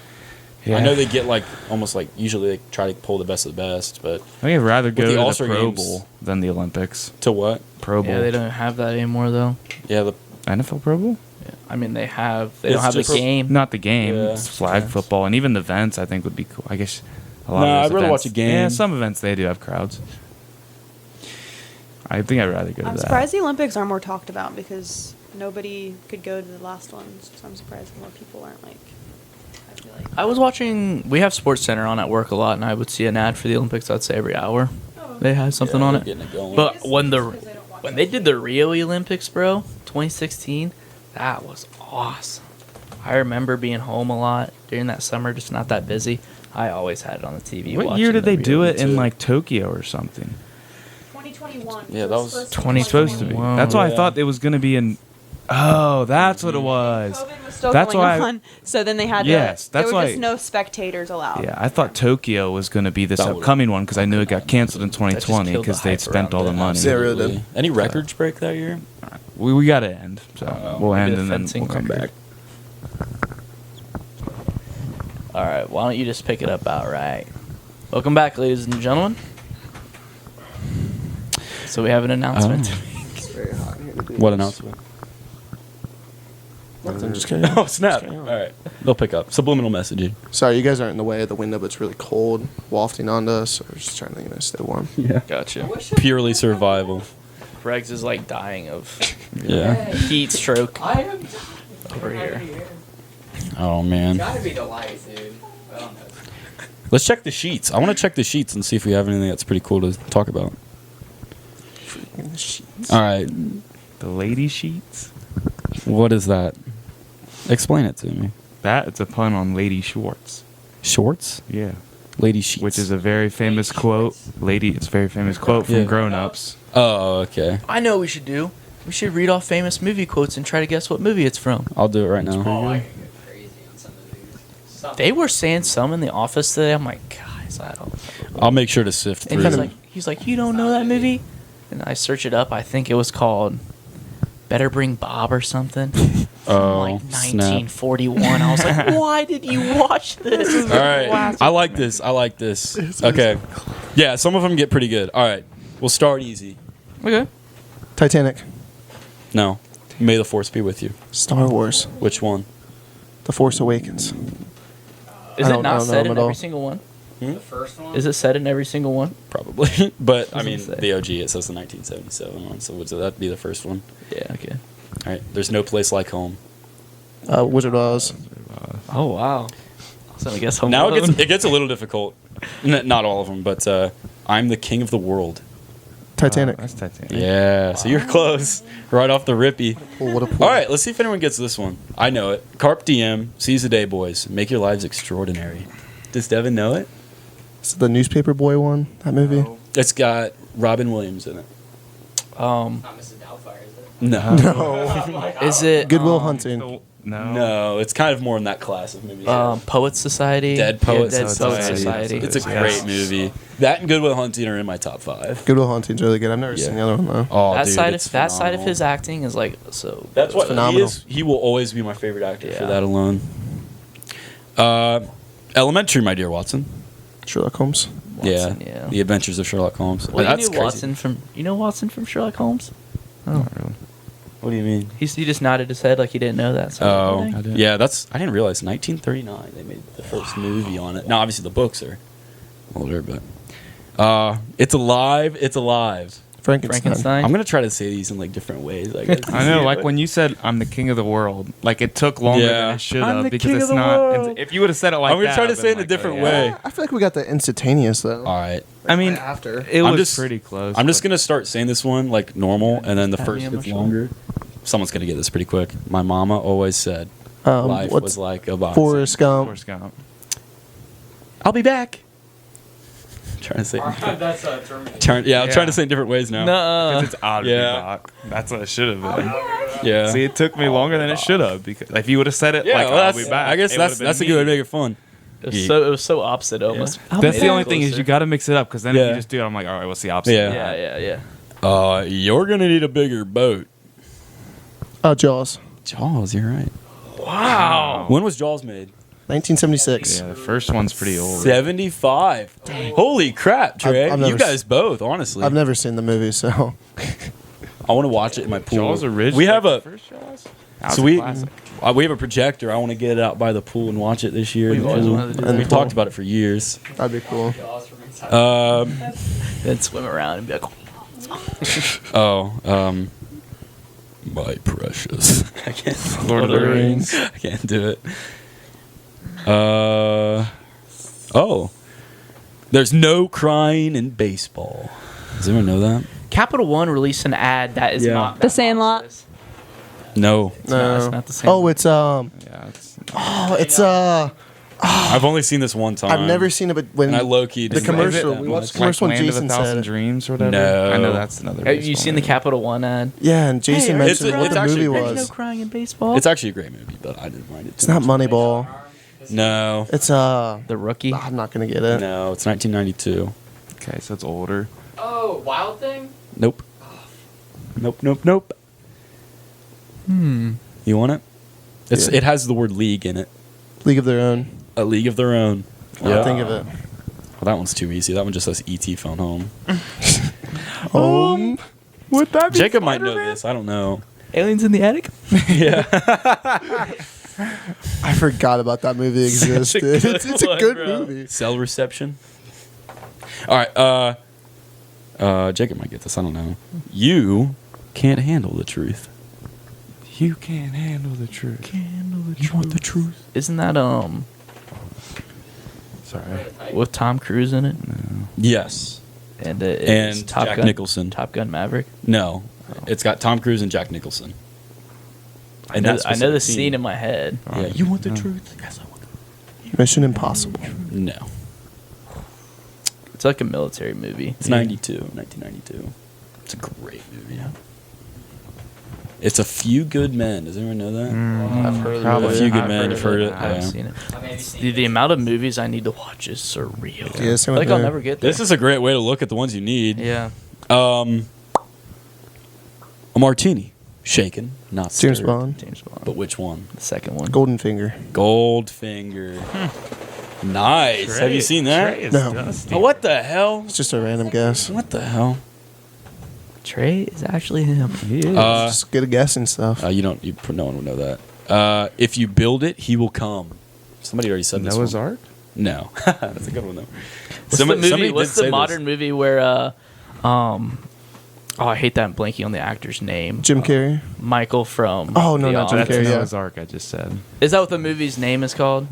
Yeah. I know they get like almost like usually they try to pull the best of the best, but I think I'd rather go the to the All-Star Pro games- Bowl than the Olympics. to what? Pro Bowl. Yeah, they don't have that anymore, though. Yeah, the NFL Pro Bowl? Yeah. I mean, they don't It's have the just- game. Not the game. Yeah. It's flag football, and even the events I think would be cool. I guess a lot No, of those I'd rather events- watch a game. Yeah, some events they do have crowds. I think I'd rather go to I'm that. surprised the Olympics aren't more talked about because nobody could go to the last ones. So I'm surprised more people aren't like. I feel like. I was watching. We have Sports Center on at work a lot, and I would see an ad for the Olympics. I'd say every hour they had something yeah, on they're it. getting it going. But when they did the Rio Olympics, bro, 2016, that was awesome. I remember being home a lot during that summer, just not that busy. I always had it on the TV. What watching year did the they Rio do it in too. like Tokyo or something? 2021. Yeah, that was 20 Supposed to be. Wow. That's why I Yeah. thought it was going to be in. Oh, that's what it was. COVID was still That's going why I- on, so then they had Yes, to. There that's were why- just no spectators allowed. Yeah, I thought Tokyo was going to be this That would've- upcoming one because I knew it got canceled in just 2020 killed the because they'd hype spent all the around money. it. Yeah, really did. Absolutely. Any records break that year? We got to end, so we'll Maybe end the and then fencing we'll come record. back. All right, why don't you just pick it up outright? Welcome back, ladies and gentlemen. So we have an announcement. It's very hot in here to do What this. announcement? Nothing, just kidding. Oh snap! Just All kidding. right, they'll pick up. Subliminal messaging. Sorry, you guys aren't in the way of the window, but it's really cold, wafting onto us. So we're just trying to stay warm. Yeah. Gotcha. Purely survival. Regs is like dying of Yeah. Heat stroke I am over here. Oh man. gotta be the lights, dude. I don't know. Let's check the sheets. I want to check the sheets and see if we have anything that's pretty cool to talk about. All right. The lady sheets. What is that? Explain it to me. That it's a pun on Lady Schwartz. Shorts? Yeah. Lady sheets. Which is a very famous quote. It's a very famous quote from Yeah. Grown Ups. Oh, okay. I know what we should do. We should read off famous movie quotes and try to guess what movie it's from. I'll do it right now. Oh, I can go crazy on some of these. They were saying some in the office today. I'm like, guys, I don't. I'll make sure to sift And through. he's like, you don't know that movie? And I search it up. I think it was called Better Bring Bob or something. Oh, Like snap. 1941. I was like, why did you watch this? All right. I like this. I like this. Okay. Yeah, some of them get pretty good. All right. We'll start easy. Okay. Titanic. No. May the Force be with you. Star Wars. Which one? The Force Awakens. Is I it don't not know said them in at all. every single one? The first one? Is it said in every single one? Probably. But, I mean, Doesn't say. the OG, it says the 1977 one. So would that be the first one? Yeah. Okay. All right. There's no place like home. Wizard of Oz. Oh wow. So I guess Home Now Alone. it gets a little difficult. Not all of them, but I'm the king of the world. Titanic. That's Titanic. Yeah, so you're close. Right off the rippy. Oh, what a pool. All right, let's see if anyone gets this one. I know it. Carpe diem, seize the day, boys. Make your lives extraordinary. Does Devin know it? Is it the Newspaper Boy one? That movie? It's got Robin Williams in it. Not Mrs. Doubtfire, is it? No. No. Is it Goodwill Hunting. No. No, it's kind of more in that class of movies. Poet Society? Dead Poets Dead Society. Society. It's a Yes. great movie. That and Good Will Hunting are in my top 5. Goodwill Hunting's really good. I've never Yeah. seen the other one though. Oh, that dude, side it's of that side of phenomenal. his acting is like so. That's what phenomenal. he will always be my favorite actor for Yeah. that alone. Elementary, my dear Watson. Sherlock Holmes. Watson, yeah. yeah. The Adventures of Sherlock Holmes. Well, That's you knew crazy. Watson from Sherlock Holmes? Not really. What do you mean? He just nodded his head like he didn't know that. So Oh, I was like, I didn't. yeah. I didn't realize 1939 they made the first movie on it. Now, obviously, the books are older, but it's alive. It's alive. Frankenstein. I'm gonna try to say these in like different ways. I guess. I know, like when you said "I'm the king of the world," like it took longer Yeah. than it should I'm have the because king it's of the not. world. If you would have said it like I'm gonna that, try to I'd say it in been a different like, way. I feel like we got the instantaneous though. All right. I mean, after. it I'm was just- pretty close. I'm just but- gonna start saying this one like normal, and then the Pat me first on my gets shoulder. longer. Someone's gonna get this pretty quick. My mama always said, "Life what's was like a box." Forrest Gump? Forrest Gump. I'll be back. Trying to say. That's Terminator. I'm trying to say it in different ways now. Nuh-uh. Because it's odd Yeah. Rock. That's what it should have been. Yeah. See, it took me longer than it should have because if you would have said it yeah, like well, I'll be back, I guess it that's would've been that's a good way to me. make it fun. It was so opposite almost. That's the only thing is you got to mix it up because then if Yeah. you just do it, I'm like, all right, what's the opposite? Yeah. Yeah. You're gonna need a bigger boat. Jaws. Jaws, you're right. Wow. When was Jaws made? 1976. Yeah, the first one's pretty old. 75. Holy crap, Trey! I've never You guys both, honestly. I've never seen the movie, so I want to watch it in my pool. Jaws original. We have like a the first Jaws. so we have a projector. I want to get it out by the pool and watch it this year. We've in the always pool. wanted to do And that. we've talked about it for years. that'd be cool. Jaws from inside. Then swim around and be like, My precious. I can't. Lord of the Rings. I can't do it. There's no crying in baseball. Does anyone know that? Capital One released an ad that is Yeah. not The Sandlot. No. It's not the same. Oh, it's Yeah, I've only seen this one time. I've never seen it, but when And I low-key the didn't commercial, like it we that watched the much. commercial when Land of Jason a Thousand said it. Dreams or whatever. No. I know that's another. Have you baseball seen the movie. Capital One ad? Yeah, and Jason Hey, mentioned it's what the actually movie great. There's no was. crying in baseball. It's actually a great movie, but I didn't mind it. It's not Moneyball. No. It's The Rookie. I'm not gonna get it. No, it's 1992. Okay, so it's older. Oh, Wild Thing? Nope. Nope. You want it? Yeah. It has the word league in it. League of Their Own. A league of their own. I think of it. Well, that one's too easy. That one just says ET phone home. Would that Jacob might know this. I don't know. Aliens in the Attic. Yeah. I forgot about that movie existed. good It's a one, good bro. movie. Cell reception. All right. Jacob might get this. I don't know. You can't handle the truth. You can't handle the truth. You want the truth? Isn't that Sorry. with Tom Cruise in it? Yes. And it And is Top Jack Gun, Nicholson. Top Gun Maverick. No, it's got Tom Cruise and Jack Nicholson. I know that the specific scene in my head. Yeah, you want the truth? Yes, I want the Mission Impossible. No. It's like a military movie. It's 1992. It's a great movie. It's A Few Good Men. Does anyone know that? I've heard of Probably. it. A Few Good I've Men. heard You've of heard it. it? I haven't Yeah. seen it. I maybe seen The amount of movies I need to watch is surreal. Yeah, same with Like I'll me. never get there. This is a great way to look at the ones you need. Yeah. A martini. Shaken, not James stirred. Bond. James Bond. But which one? The second one. Golden Finger. Goldfinger. Nice. Have you seen that? Trey is No. dusty. Oh, what the hell? It's just a random guess. What the hell? Trey is actually him. He is. Just good at guessing stuff. You don't. No one would know that. If you build it, he will come. Somebody already said this. Noah's one. Ark? No, that's a good one though. What's the modern movie where oh, I hate that I'm blanking on the actor's name. Jim Carrey. Michael from Oh, no, The not Jim Office. That's Carrey, yeah. Noah's Ark, I just said. Is that what the movie's name is called?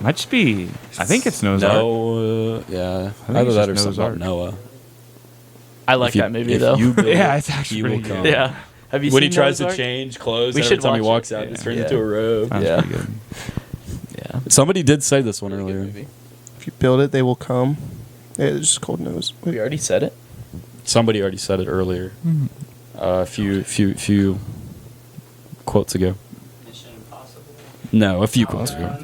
Might just be. I think it's Noah's Ark. No, yeah. think Either it's that or just something about Noah's Noah. I like If you- that movie if though. you build Yeah, it, it's actually he will pretty good. come. yeah. Have you When seen he tries Noah's to Ark? change clothes, We every should time he watch walks it. out, Yeah. it turns Yeah. into a robe. That's Yeah. pretty good. Yeah. Somebody did say this one Really good earlier. movie. If you build it, they will come. Yeah, it's just called Nose. We already said it. Somebody already said it earlier. A few quotes ago. Mission Impossible. No, a few quotes ago.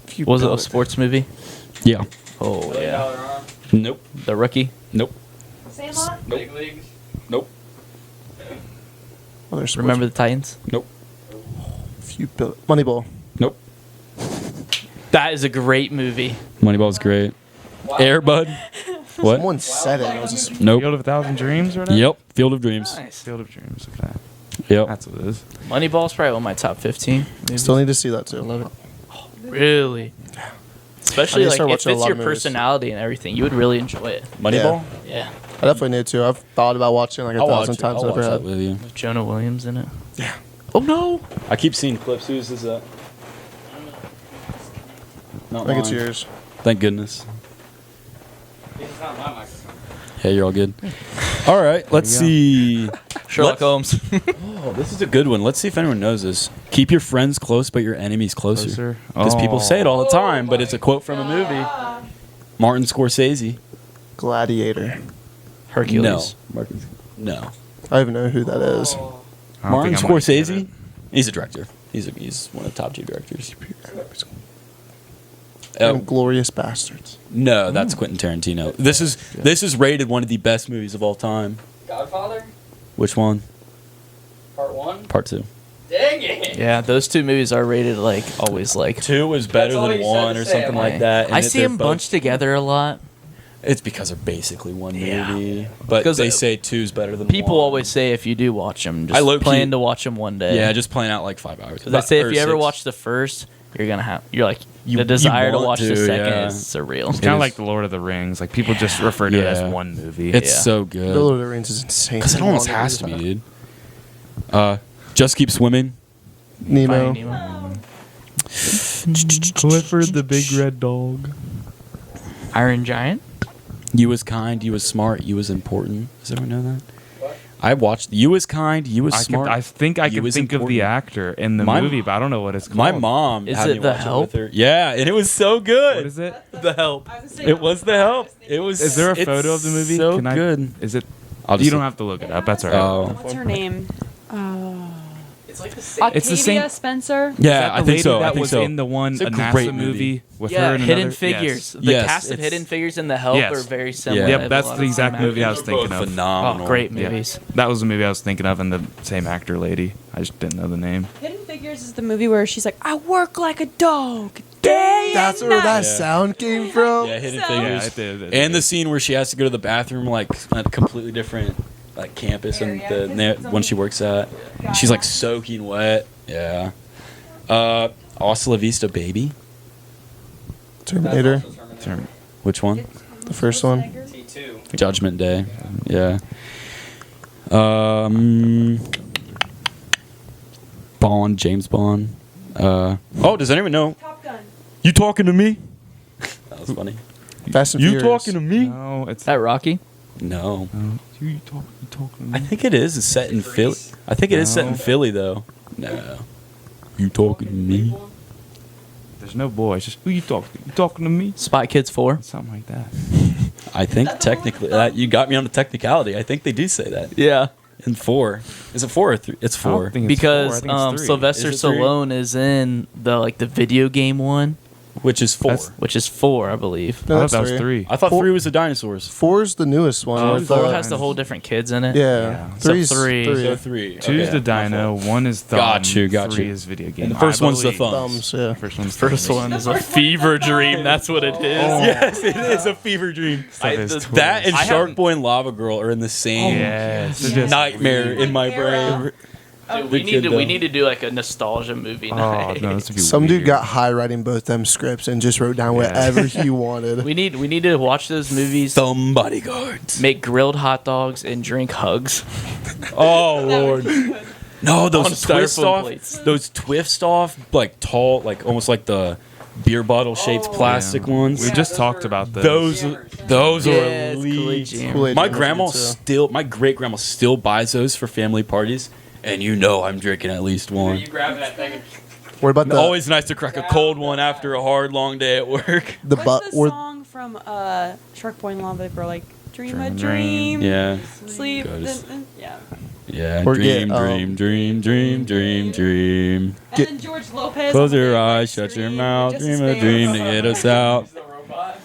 If you Was it build a sports movie? Yeah. Oh $1 Million yeah. Arm. Nope. The Rookie. Nope. Sandlot? Big Leagues. Nope. Other sports. Remember the Titans? Nope. If you build Moneyball. Nope. That is a great movie. Moneyball's great. Air Bud. What? Someone said it. It was just Nope. Field of a Thousand Dreams or whatever? Yep. Field of Dreams. Nice. Field of Dreams, okay. Yep. That's what it is. Moneyball's probably one of my top 15 movies. still need to see that too. Love it. Really? I Especially need to like start if watching a it's lot your of movies. personality and everything, you would really enjoy it. Moneyball. Yeah. I definitely need to. I've thought about watching like a I'll watch thousand it. times. I'll watch Never that had. with you. With Jonah Williams in it. Yeah. Oh no. I keep seeing clips. Whose is that? Not I think it's mine. yours. Thank goodness. It's not my microphone. Hey, you're all good. All right. Let's see. Sherlock Holmes. Oh, this is a good one. Let's see if anyone knows this. Keep your friends close, but your enemies closer. Because people say it all the time, but it's a quote from a movie. Martin Scorsese. Gladiator. Hercules. No. No. I don't even know who that is. I don't Martin think I might get Scorsese. it. He's a director. He's one of the top 2 directors. And Glorious Bastards. No, that's Quentin Tarantino. This is rated one of the best movies of all time. Godfather. Which one? Part 1. Part 2. Dang it. Yeah, those two movies are rated like always like. 2 was better That's all than you said 1 to or say, something like Mike. that. and I it- see they're them both- bunched together a lot. It's because they're basically one Yeah. movie. But Because they say 2's better than People 1. always say if you do watch them, I just low-key- plan to watch them one day. Yeah, just playing out like 5 hours. Because I say if Or you ever 6. watch the first, you're like You- the desire you to want watch the to, second yeah. is surreal. It's It kind of is. like The Lord of the Rings. Like, people just refer to it as Yeah. one movie. It's Yeah. so The Lord of good. the Rings is insane. Because it almost has to be, dude. Just Keep Swimming. Nemo. Finding Nemo. Clifford the Big Red Dog. Iron Giant. You Was Kind, You Was Smart, You Was Important. Does everyone know that? What? I watched You Was Kind, You Was Smart. I think I You can Was think of the Important. actor in the My- movie, but I don't know what it's called. My mom Is had it me The watch Help? it with her. Yeah, and it was so good. What is it? The Help. It was The Help. It was. Is there a it's photo of the movie? So Can I- good. Is it? I'll just You don't have to look it up. That's all right. Oh. What's her name? It's like the same. Octavia It's the same- Spencer. Is Yeah, that the I think lady so. I That think was so. in the one It's a a NASA great movie with Yeah, her and Hidden another. Figures. Yes. The Yes, cast of it's- Hidden Figures and The Help Yes. are very similar. Yeah. They Yep, have a that's lot the of exact movie I was They're both thinking of. phenomenal. Oh, great Yeah. movies. That was the movie I was thinking of, and the same actor lady. I just didn't know the name. Hidden Figures is the movie where she's like, I work like a dog. Day That's and where night. that sound came from. Yeah, Hidden So- Figures. Yeah, it did, it And did. the scene where she has to go to the bathroom, like at a completely different like campus, and the one she works at, she's like soaking wet. Yeah. Hasta La Vista, Baby. Terminator. Which one? The first one. T2. Judgment Day. Yeah. Bond, James Bond. Does anyone know? Top Gun. You talking to me? That was funny. Fast and You Furious. talking to me? No, it's Is that Rocky? No. you talking to me. I think it is. It's set in Philly. I think it is set in No. Philly, though. No. You talking to me? There's no boy. It's just who you talking to? You talking to me? Spy Kids 4. Something like that. I think technically you got me on the technicality. I think they do say that Yeah. in 4. Is it 4 or 3? It's I don't 4. think it's Because 4, I think it's 3. Sylvester Is it 3? Stallone is in the video game one, Which is 4. That's- which is 4, I believe. I No, thought that's that was 3. 3. I thought Four- 3 was the dinosaurs. 4's the newest one. Oh, with, 4 the- has the whole different kids in it. Yeah. So Three's 3. So 3. 2 is Okay, the my dino. fault. 1 is thumb. Got you. 3 is video game. And the first I one's the believe. thumb. Thumbs, yeah. First one's First thumb. one is a fever dream. That's what it is. Yes, it is a fever dream. Stuff is the- twist. That and I Shark haven't- Boy and Lava Girl are in the same Yes, they're just nightmare weird. in my brain. Dude, The kid, though. we need to do like a nostalgia movie Oh night. no, this would be Some weird. dude got high writing both them scripts and just wrote down whatever he wanted. we need to watch those movies, Thumb bodyguards. make grilled hot dogs, and drink hugs. Oh lord. No, On those twist styrofoam off. plates. Those twist off, like tall, like almost like the beer bottle shaped plastic Yeah. ones. We just talked about Those Yeah, are it's elite. Kool-Aid Jam. Kool-Aid My Jam was grandma good, too. still, my great grandma still buys those for family parties, and you know I'm drinking at least one. You grab that thing. What about the Always nice to crack a cold one after a hard long day at work. the What's butt the or song from Shark Boy and Lava Girl? Like Dream a Dream, Dream. Yeah, Sleep. Goes. Yeah. yeah. Or Dream, get, dream, dream, dream, dream, dream. And then George Lopez. Close on the your big eyes, white shut your screen, mouth, just dream his a face. dream to get us out. The robot.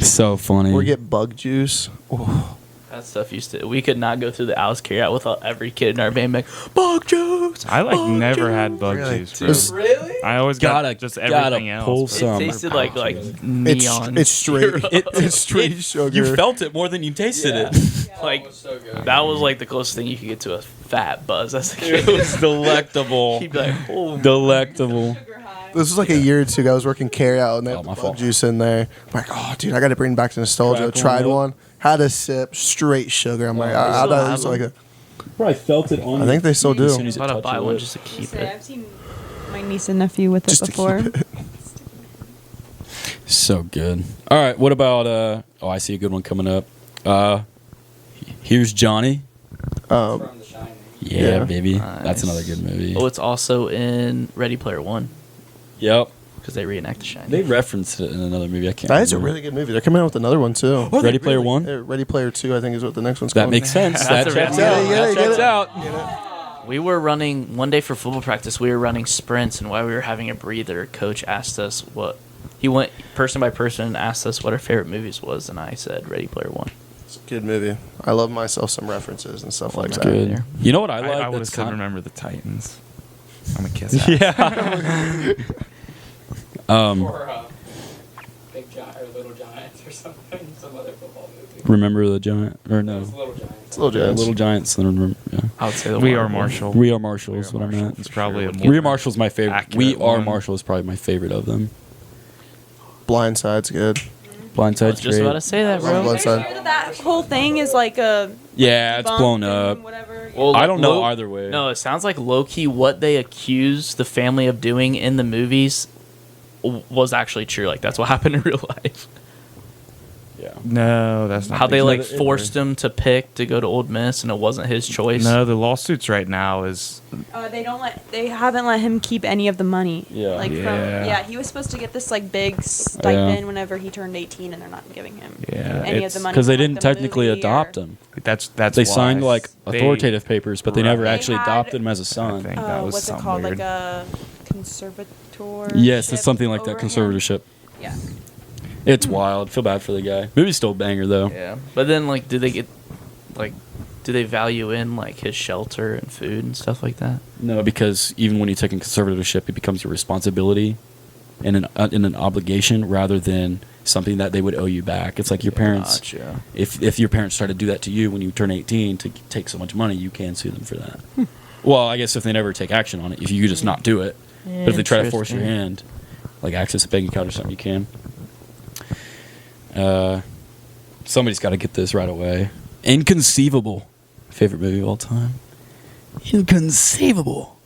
So funny. or get bug juice. Oh, That stuff used to. We could not go through the Alice carry out without every kid in our band being like, bug juice. I like bug never juice." had bug Really? juice, bro. This- Really? I always got just everything gotta pull else. It some. tasted like it's neon. it's straight. syrup. It's straight sugar. You felt it more than you tasted Yeah. it. like That was so good. that was like the closest thing you could get to a fat buzz as a It kid. was delectable. He'd be like, oh, Delectable. This was like a year or two ago. I was working carry out and they Oh, had my bug fault. juice in there. I'm like, oh, dude, I got to bring back the nostalgia. Crack one Tried up. one, had a sip, straight sugar. I'm like, Oh, I still thought it have was like them? a. Probably felt it on. I think they still do. As soon as it I'm gonna touched buy your one lips. just to keep Say, it. I've seen my niece and nephew with it Just to before. keep it. So good. All right. What about? Oh, I see a good one coming up. Here's Johnny. Um, From The Shining. Yeah, Yeah. baby. Nice. That's another good movie. Oh, it's also in Ready Player One Yep. because they reenact The Shining. They referenced it in another movie. I can't. that is a remember. really good movie. They're coming out with another one too. Ready Player One. Ready Player 2, I think, is what the next one's That called. makes sense. That That's a checks reference. out. Yeah, That get checks it. out. We were running one day for football practice. We were running sprints, and while we were having a breather, coach asked us what he went person by person and asked us what our favorite movies was, and I said Ready Player One. It's a good movie. I love myself some references and stuff like That's that. Good. there. You know what I I, like? I would have that's said kind- remember the Titans. I'm a kiss ass. Yeah. Or Big Giant or Little Giants or something. Some other football movie. Remember the Giant or No, no? it's Little Giants. It's Little Yeah, Giants. Little Giants. Yeah. I would say the We water Are boy. Marshall. We Are Marshall We is Are what I Marshall. meant. It's probably a We more We Are Marshall's my favorite. accurate We Are one. Marshall is probably my favorite of them. Blindside's good. I was Blindside's just about to great. say that, Love bro. Blindside. Hear that whole thing is like a Yeah, it's bump blown and up. Whatever. Well, I don't know low- either way. No, it sounds like low key what they accused the family of doing in the movies was actually true. Like that's what happened in real life. Yeah. No, that's not How they the- like it- forced him to pick to go to Old Miss, and it wasn't his choice. No, the lawsuits right now is They haven't let him keep any of the money. Yeah. Like Yeah. he was supposed to get this like big stipend whenever he turned 18, and they're not giving him Yeah, any of it's- the money. Because they from, like, didn't the technically movie adopt or- him. that's They signed why. like They- authoritative papers, but they never Right. actually They had- adopted him as a I son. think that was what's it something called? weird. Like a conservator. Yes, it's something like that. over him? Conservatorship. Yeah. It's wild. Feel bad for the guy. Movie's still a banger though. Yeah, but then like, do they value in like his shelter and food and stuff like that? No, because even when you take in conservatorship, it becomes your responsibility and an obligation rather than something that they would owe you back. It's like your parents. Gotcha. If your parents try to do that to you when you turn 18 to take so much money, you can sue them for that. Well, I guess if they never take action on it, if you could just not do it, but if they try to force your Interesting. hand, like access a bank account or something, you can. Somebody's got to get this right away. Inconceivable. Favorite movie of all time. Inconceivable.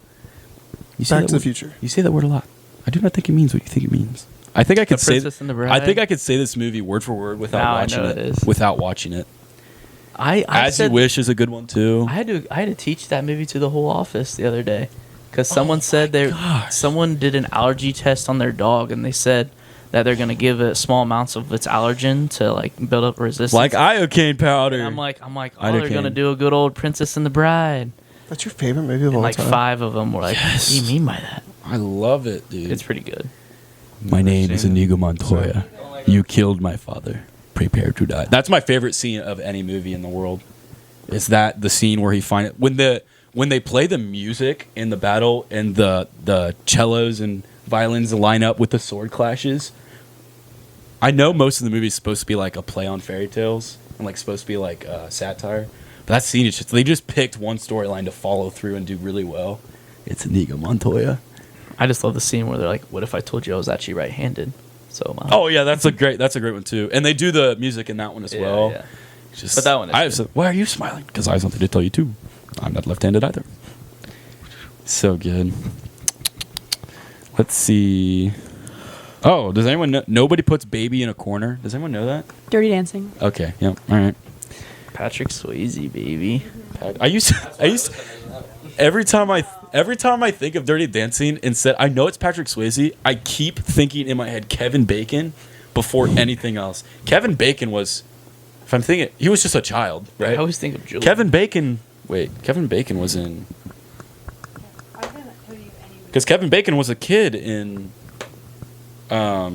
You say Back that to the word- Future. You say that word a lot. I do not think it means what you think it means. I think I could say. Princess and the Bride? I think I could say this movie word for word without Now I watching know it. it is. Without watching it. I As said, You Wish is a good one too. I had to teach that movie to the whole office the other day because someone said someone did an allergy test on their dog and they said that they're gonna give it small amounts of its allergen to like build up resistance. Like iocane powder. And I'm like, oh, they're gonna Iocane. do a good old Princess and the Bride. That's your favorite movie of And all like time? 5 of them were like, what do you mean by that? I love it, dude. It's pretty good. My name is seen it. Inigo Montoya. You killed my father. Prepare to die. That's my favorite scene of any movie in the world. Is that the scene where he when they play the music in the battle and the cellos and violins line up with the sword clashes? I know most of the movie is supposed to be like a play on fairy tales and like supposed to be like satire, but that scene is just they just picked one storyline to follow through and do really well. It's Inigo Montoya. I just love the scene where they're like, what if I told you I was actually right-handed? So am I. Oh yeah, that's a great one too. And they do the music in that one as well. Yeah. Just, But that one is good. why are you smiling? Because I have something to tell you too. I'm not left-handed either. So good. Let's see. Oh, does anyone know? Nobody puts baby in a corner. Does anyone know that? Dirty Dancing. Okay. Yep. All right. Patrick Swayze, baby. I used every time I think of Dirty Dancing, instead I know it's Patrick Swayze. I keep thinking in my head Kevin Bacon before anything else. Kevin Bacon was, if I'm thinking, he was just a child, right? I always think of Julie. Kevin Bacon was in, because Kevin Bacon was a kid in, yeah,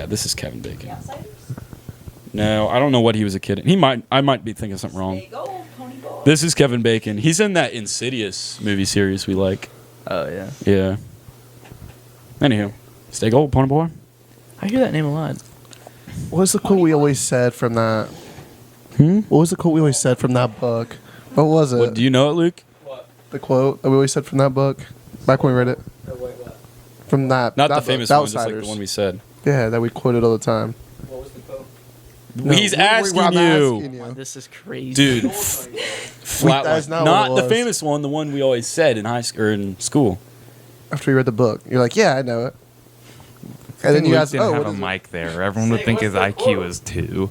this is Kevin Bacon. No, I don't know what he was a kid in. I might be thinking something wrong. This is Kevin Bacon. He's in that Insidious movie series we like. Oh, yeah. Yeah. Anywho, stay gold, pony boy. I hear that name a lot. What was the quote we always said from that? What was the quote we always said from that book? What was it? What, do you know it, Luke? The quote that we always said from that book? Back when we read it? From that. Not that the book, famous The one, just like the Outsiders. one we said. Yeah, that we quoted all the time. What was the quote? No, He's I'm asking asking you. you. This is crazy. Dude, flat that's line. not what Not it the was. famous one, the one we always said in high school or in school. After we read the book, you're like, yeah, I know it. And then you Luke ask, didn't oh, have what a is it? mic there. Everyone would think his IQ is 2.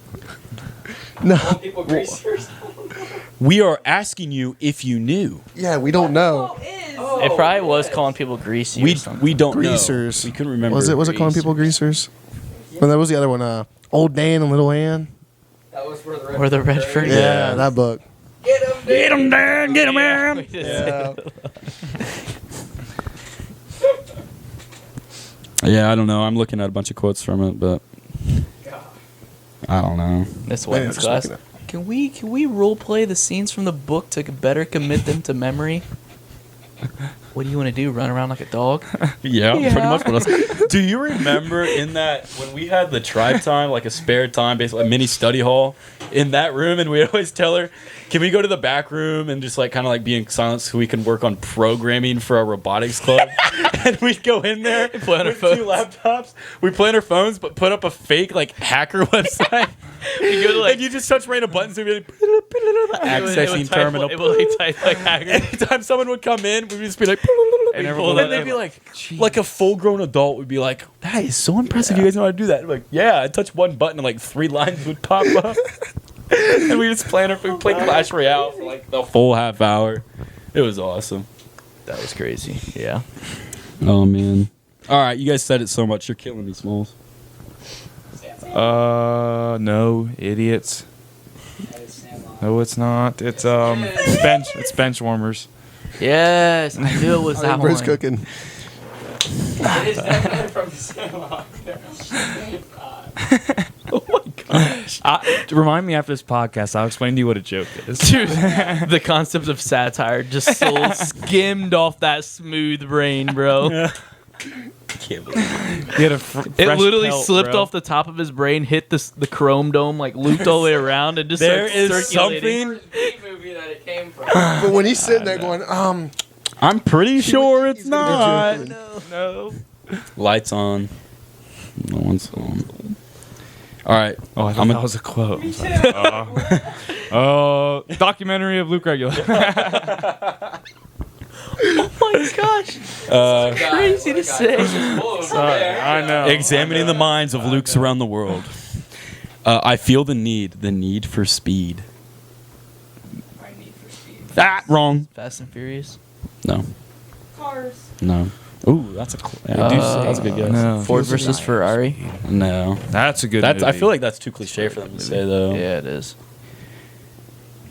No. People greasers. We are asking you if you knew. Yeah, we don't know. It probably was calling people greasy or something. We don't Greasers. know. We couldn't remember. Was it calling people greasers? And that was the other one, Old Dan and Little Ann. That was where the Or the Redford. Yeah, that book. Get him, Dan! Get him, man! Yeah. Yeah, I don't know. I'm looking at a bunch of quotes from it, but I don't know. This Man, weapons just class. looking Can we role play the scenes from the book to better commit them to memory? What do you want to do? Run around like a dog? Yeah, pretty much what else. Do you remember in that when we had the tribe time, like a spare time, basically a mini study hall in that room, and we'd always tell her, "Can we go to the back room and just like kind of like be in silence so we can work on programming for our robotics club?" And we'd go in there, Play on our with 2 phones. laptops. We play on our phones, but put up a fake like hacker website. We go to like And you just touch random buttons and be like, accessing terminal. It would like type like hacker. Anytime someone would come in, we'd just be like, And and everyone they'd be like a full-grown adult would be like, "That is so impressive. You guys know how to do that." I'm like, yeah, I touch one button and like 3 lines would pop up, and we just play Clash Royale for like the full half hour. It was awesome. That was crazy. Yeah. Oh man! All right, you guys said it so much. You're killing me, Smalls. No, idiots. No, it's not. It's bench warmers. Yes, I knew it was that Where's one. cooking? It is definitely from the Sandlot. Remind me after this podcast. I'll explain to you what a joke is. Dude, the concept of satire just so skimmed off that smooth brain, bro. Can't believe it. He had a It fresh literally pelt, slipped bro. off the top of his brain, hit the chrome dome, like looped all the way around, and just There started is circulating. something. The movie that it came from. But when he's sitting there going, I'm pretty sure it's he's gonna be not. joking. No. Lights on. No one's on. All right. Oh, I thought that was a quote. Documentary of Luke Regula. my gosh. Crazy to say. I know. Examining the minds of Lukes around the world. I feel the need for speed. I need for speed. Ah, wrong. Fast and Furious. No. Cars. No. Ooh, that's a that's a good guess. No. Ford versus Ferrari. No. That's a good That's. I movie. feel like that's too cliche for them to say though. Yeah, it is.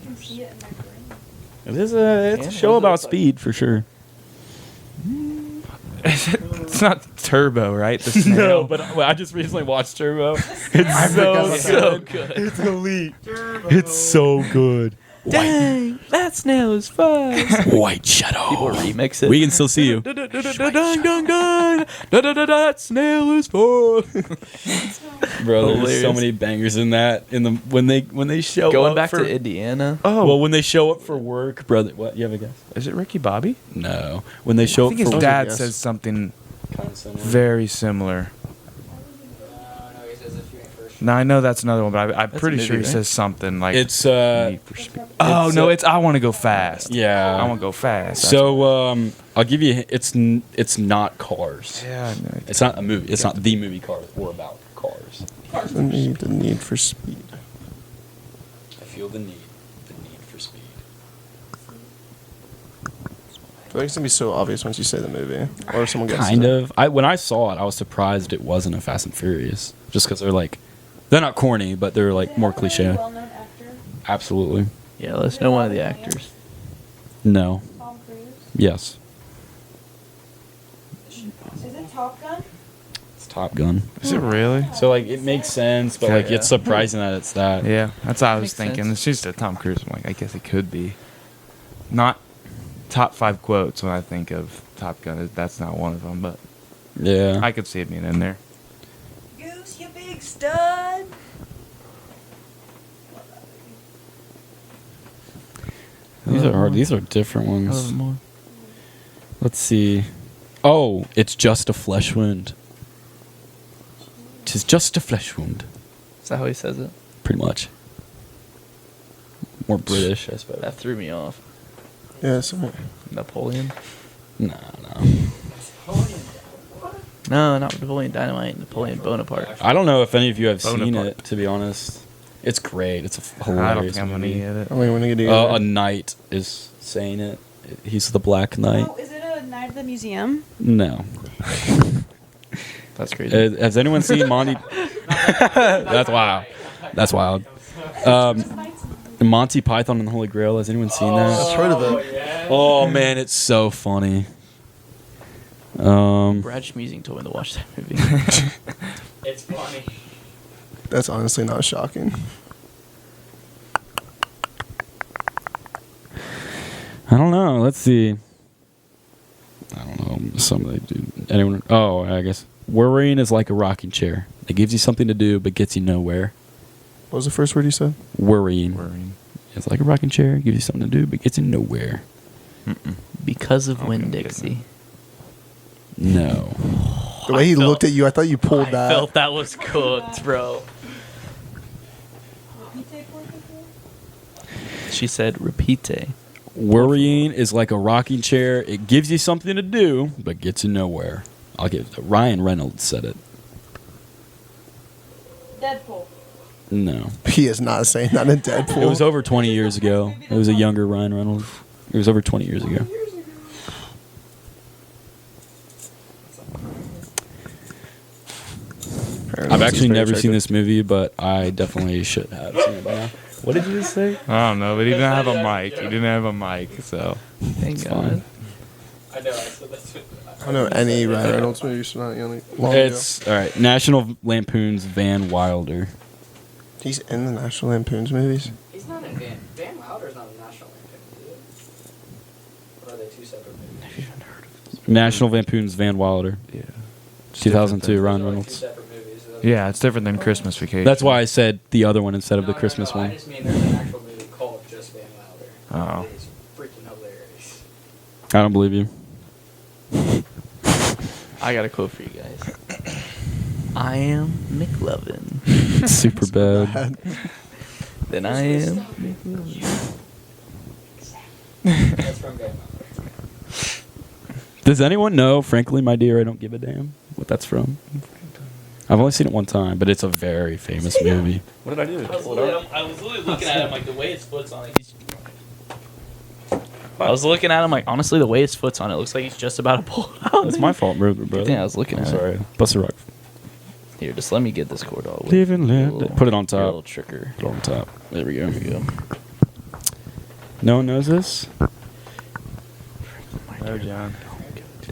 I can see it in my brain. It is a Yeah, show what about does it look like? speed for sure. It's not Turbo, right? The snail. No, but I just recently watched Turbo. It's So good. It's elite. It's so good. Dang, that snail is fast. White Shadow. People remix it. We can still see you. That snail is fast. Bro, there's so Hilarious. many bangers in that. In the when they show Going up back for, to Indiana. well, when they show up for work, brother. What you have a guess? Is it Ricky Bobby? No, when they show I up think his for dad yes. says something Kind of similar. very similar. No, he says if you ain't first. Now I know that's another one, but I'm That's a pretty movie, sure he right? says something like It's Need for Speed. Oh it's, no, uh, it's I want to go fast. yeah. I want to go fast. That's So I'll give you. It's not Cars. what- yeah, I know. It's not a movie. It's not the movie Cars or about cars. The need for speed. I feel the need for speed. I feel like it's gonna be so obvious once you say the movie, or if someone gets Kind it. of. When I saw it, I was surprised it wasn't a Fast and Furious, just because they're not corny, but they're like more cliche. Well-known actor. Absolutely. Yeah, let's know one of the actors. No. Tom Cruise. Yes. Is it Top Gun? It's Top Gun. Is it really? So like it makes sense, but like Yeah. it's surprising that it's that. Yeah, that's what I was Makes thinking. sense. It's just a Tom Cruise. I'm like, I guess it could be. Not top 5 quotes when I think of Top Gun. That's not one of them, but Yeah. I could see it being in there. Goose, you big stud. These are hard. These are different A ones. little more. Let's see. Oh, it's just a flesh wound. 'Tis just a flesh wound. Is that how he says it? Pretty much. More British, I suppose. That threw me off. Yeah, so Napoleon? No. No, not Napoleon Dynamite. Napoleon Bonaparte. I don't know if any of you have seen Bonaparte. it, to be honest. It's great. It's a I don't hilarious think I'm gonna movie. get it. I mean, when you get A knight is saying it. He's the Black Knight. Oh, is it a night at the museum? No. That's crazy. Has anyone seen Monty? That's wild. That's wild. Monty Python and the Holy Grail. Has anyone seen that? I've heard of it. Oh man, it's so funny. Brad Schmeezing told me to watch that movie. It's funny. That's honestly not shocking. I don't know. Let's see. I don't know. Somebody do. Anyone? Oh, I guess worrying is like a rocking chair. It gives you something to do, but gets you nowhere. What was the first word you said? Worrying. It's like a rocking chair. Gives you something to do, but gets you nowhere. Because of Okay, Win I'm Dixie. No. The way he felt- looked at you, I thought you pulled I that. felt that was cooked, bro. She said, "Repeat." Worrying is like a rocking chair. It gives you something to do, but gets you nowhere. I'll give it. Ryan Reynolds said it. Deadpool. No. He is not saying that in Deadpool. It was over 20 years ago. It was a younger Ryan Reynolds. It was over 20 years ago. I've actually never seen this movie, but I definitely should have seen it by now. What did you just say? I don't know, but he didn't have a mic. He didn't have a mic, so Thank It's God. fine. I know. I said that's what. I don't know any Ryan Reynolds movies from that long ago. It's all right. National Lampoon's Van Wilder. He's in the National Lampoon's movies. He's not in Van Wilder's not a national lampoon, is it? Or are they two separate movies? National Lampoon's Van Wilder. yeah. 2002. Ryan Those are like two Reynolds. separate movies. So Yeah, it's different than Christmas Vacation. That's why I said the other one instead of the No, Christmas no, one. I just mean there's an actual movie called just Van Wilder. Oh. It's freaking hilarious. I don't believe you. I got a quote for you guys. I am McLovin. It's super bad. Then I am McLovin. That's from Van Wilder. Does anyone know, frankly, my dear, I don't give a damn what that's from? I've only seen it one time, but it's a very famous movie. What did I do? I was literally looking at him like the way his foot's on it. I was looking at him like, honestly, the way his foot's on it looks like he's just about to pull it out. It's my fault, bro. Yeah, I was looking at it. Sorry. Bust a rock. Here, just let me get this cord all. Live and let. Put it on top. Little tricker. Put it on top. There we go. No one knows this? Oh, John.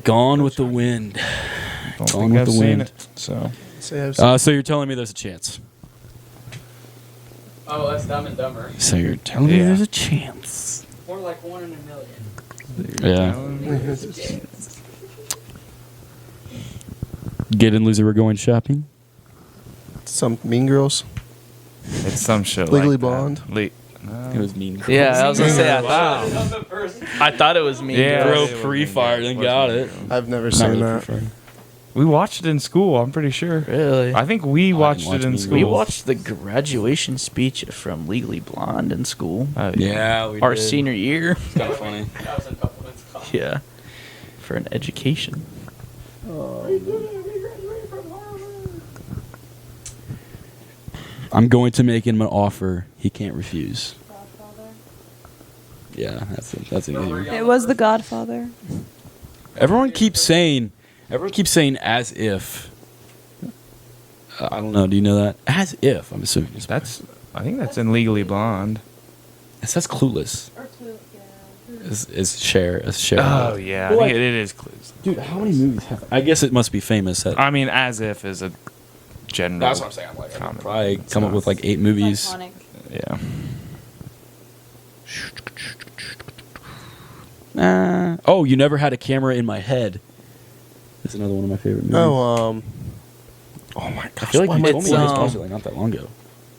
Gone with the Wind. Don't Gone think with I've the seen Wind. it. So So you're telling me there's a chance? Oh, that's Dumb and Dumber. So you're telling me Yeah. there's a chance? More like 1 in a million. Yeah. Get and Loser, we're going shopping. Some Mean Girls. it's some shit Legally like Blonde. that. It was Mean Girls. Yeah, I was gonna say Wow. The first I thought it was me. Yeah. Bro, it was pre-fire, Mean then Girls. got it. I've never Not seen really that. pre-fire. We watched it in school. I'm pretty sure. Really? I think we watched watch it in Mean school. We watched the graduation speech from Legally Blonde in school. Oh, Yeah, we Our did. senior year. It's kind of funny. that was in a couple minutes ago. Yeah. For an education. I'm going to make him an offer he can't refuse. Yeah, that's an easy one. It was The Godfather. Everyone keeps saying as if. I don't know. Do you know that? As if. I'm assuming. I think that's in Legally Blonde. It says Clueless. Is Cher. Oh yeah, Well, I like- think it is Clues. Dude, how many movies have? I guess it must be famous. That, I mean, as if is a general. that's what I'm saying. I'm like, I could comment. probably It's come up not- with like 8 movies. Iconic. Yeah. Oh, You Never Had a Camera in My Head. That's another one of my favorite movies. Oh my I gosh. feel like why you am I told me you guys it's, watched it like not that long ago.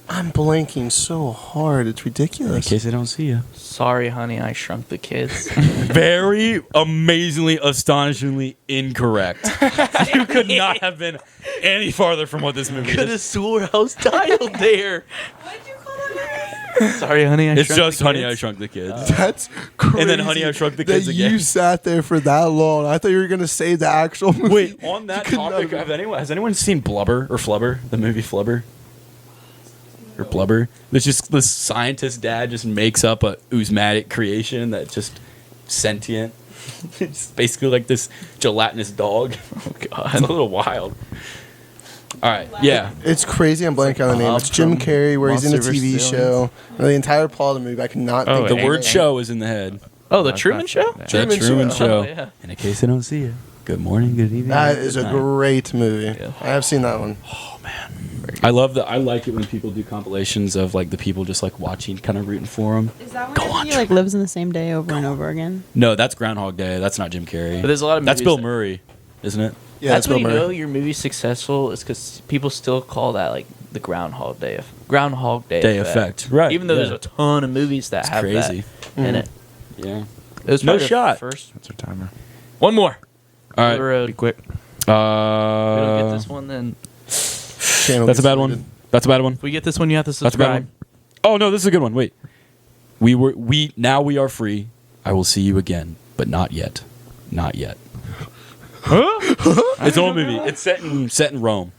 I'm blanking so hard. It's In ridiculous. case I don't see you. Sorry, honey, I shrunk the kids. Very amazingly, astonishingly incorrect. You could not have been any farther from what this movie Could have is. swore I was titled there. What did you call that? Sorry, honey, I It's shrunk just the Honey, kids. I Shrunk the Kids. That's crazy. And then Honey, I Shrunk the Kids that again. You sat there for that long. I thought you were gonna say the actual movie. Wait, on that You could not topic, have- has anyone seen Blubber or Flubber? The movie Flubber? Or Blubber? It's just this scientist dad just makes up a oozmatic creation that's just sentient. It's basically like this gelatinous dog. Oh god, it's a little wild. All right, yeah. It's crazy. I'm blanking on the name. Bob It's Jim from Carrey, where he's in a Monster TV vs. show. The entire plot of the movie, I cannot Oh, think. The of Hank- word "show" is in the head. Oh, the That's Truman not Show? that. Truman The Truman Show. Show. Oh, yeah. And in case I don't see you, good morning, good evening. That good is a night. great movie. Yeah. I have seen that one. I love that. I like it when people do compilations of like the people just like watching, kind of rooting for them. Is that when he like lives in the same day over and over again? No, that's Groundhog Day. That's not Jim Carrey. But there's a lot of That's movies Bill that- Murray, isn't it? Yeah, that's Bill when you Murray. know your movie's successful is because people still call that like the Groundhog Day Effect. Right, Even though yeah. there's a ton of movies that It's have crazy. that in it. Yeah. It was No probably the shot. First That's our timer. one more. All On right. the road. Be quick. If we don't get this one, then Channel That's a gets bad deleted. one. That's a bad one. if we get this one, you have to That's a bad subscribe. one. Oh no, this is a good one. Wait. Now we are free. I will see you again, but not yet. Not yet. It's an old movie. It's set in Rome.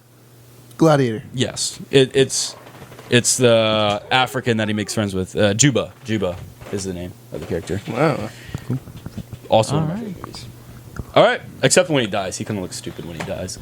Gladiator. Yes. It's the African that he makes friends with. Juba. Juba is the name of the character. Wow. Also one of my favorite movies. All right. Except when he dies. He kind of looks stupid when he dies.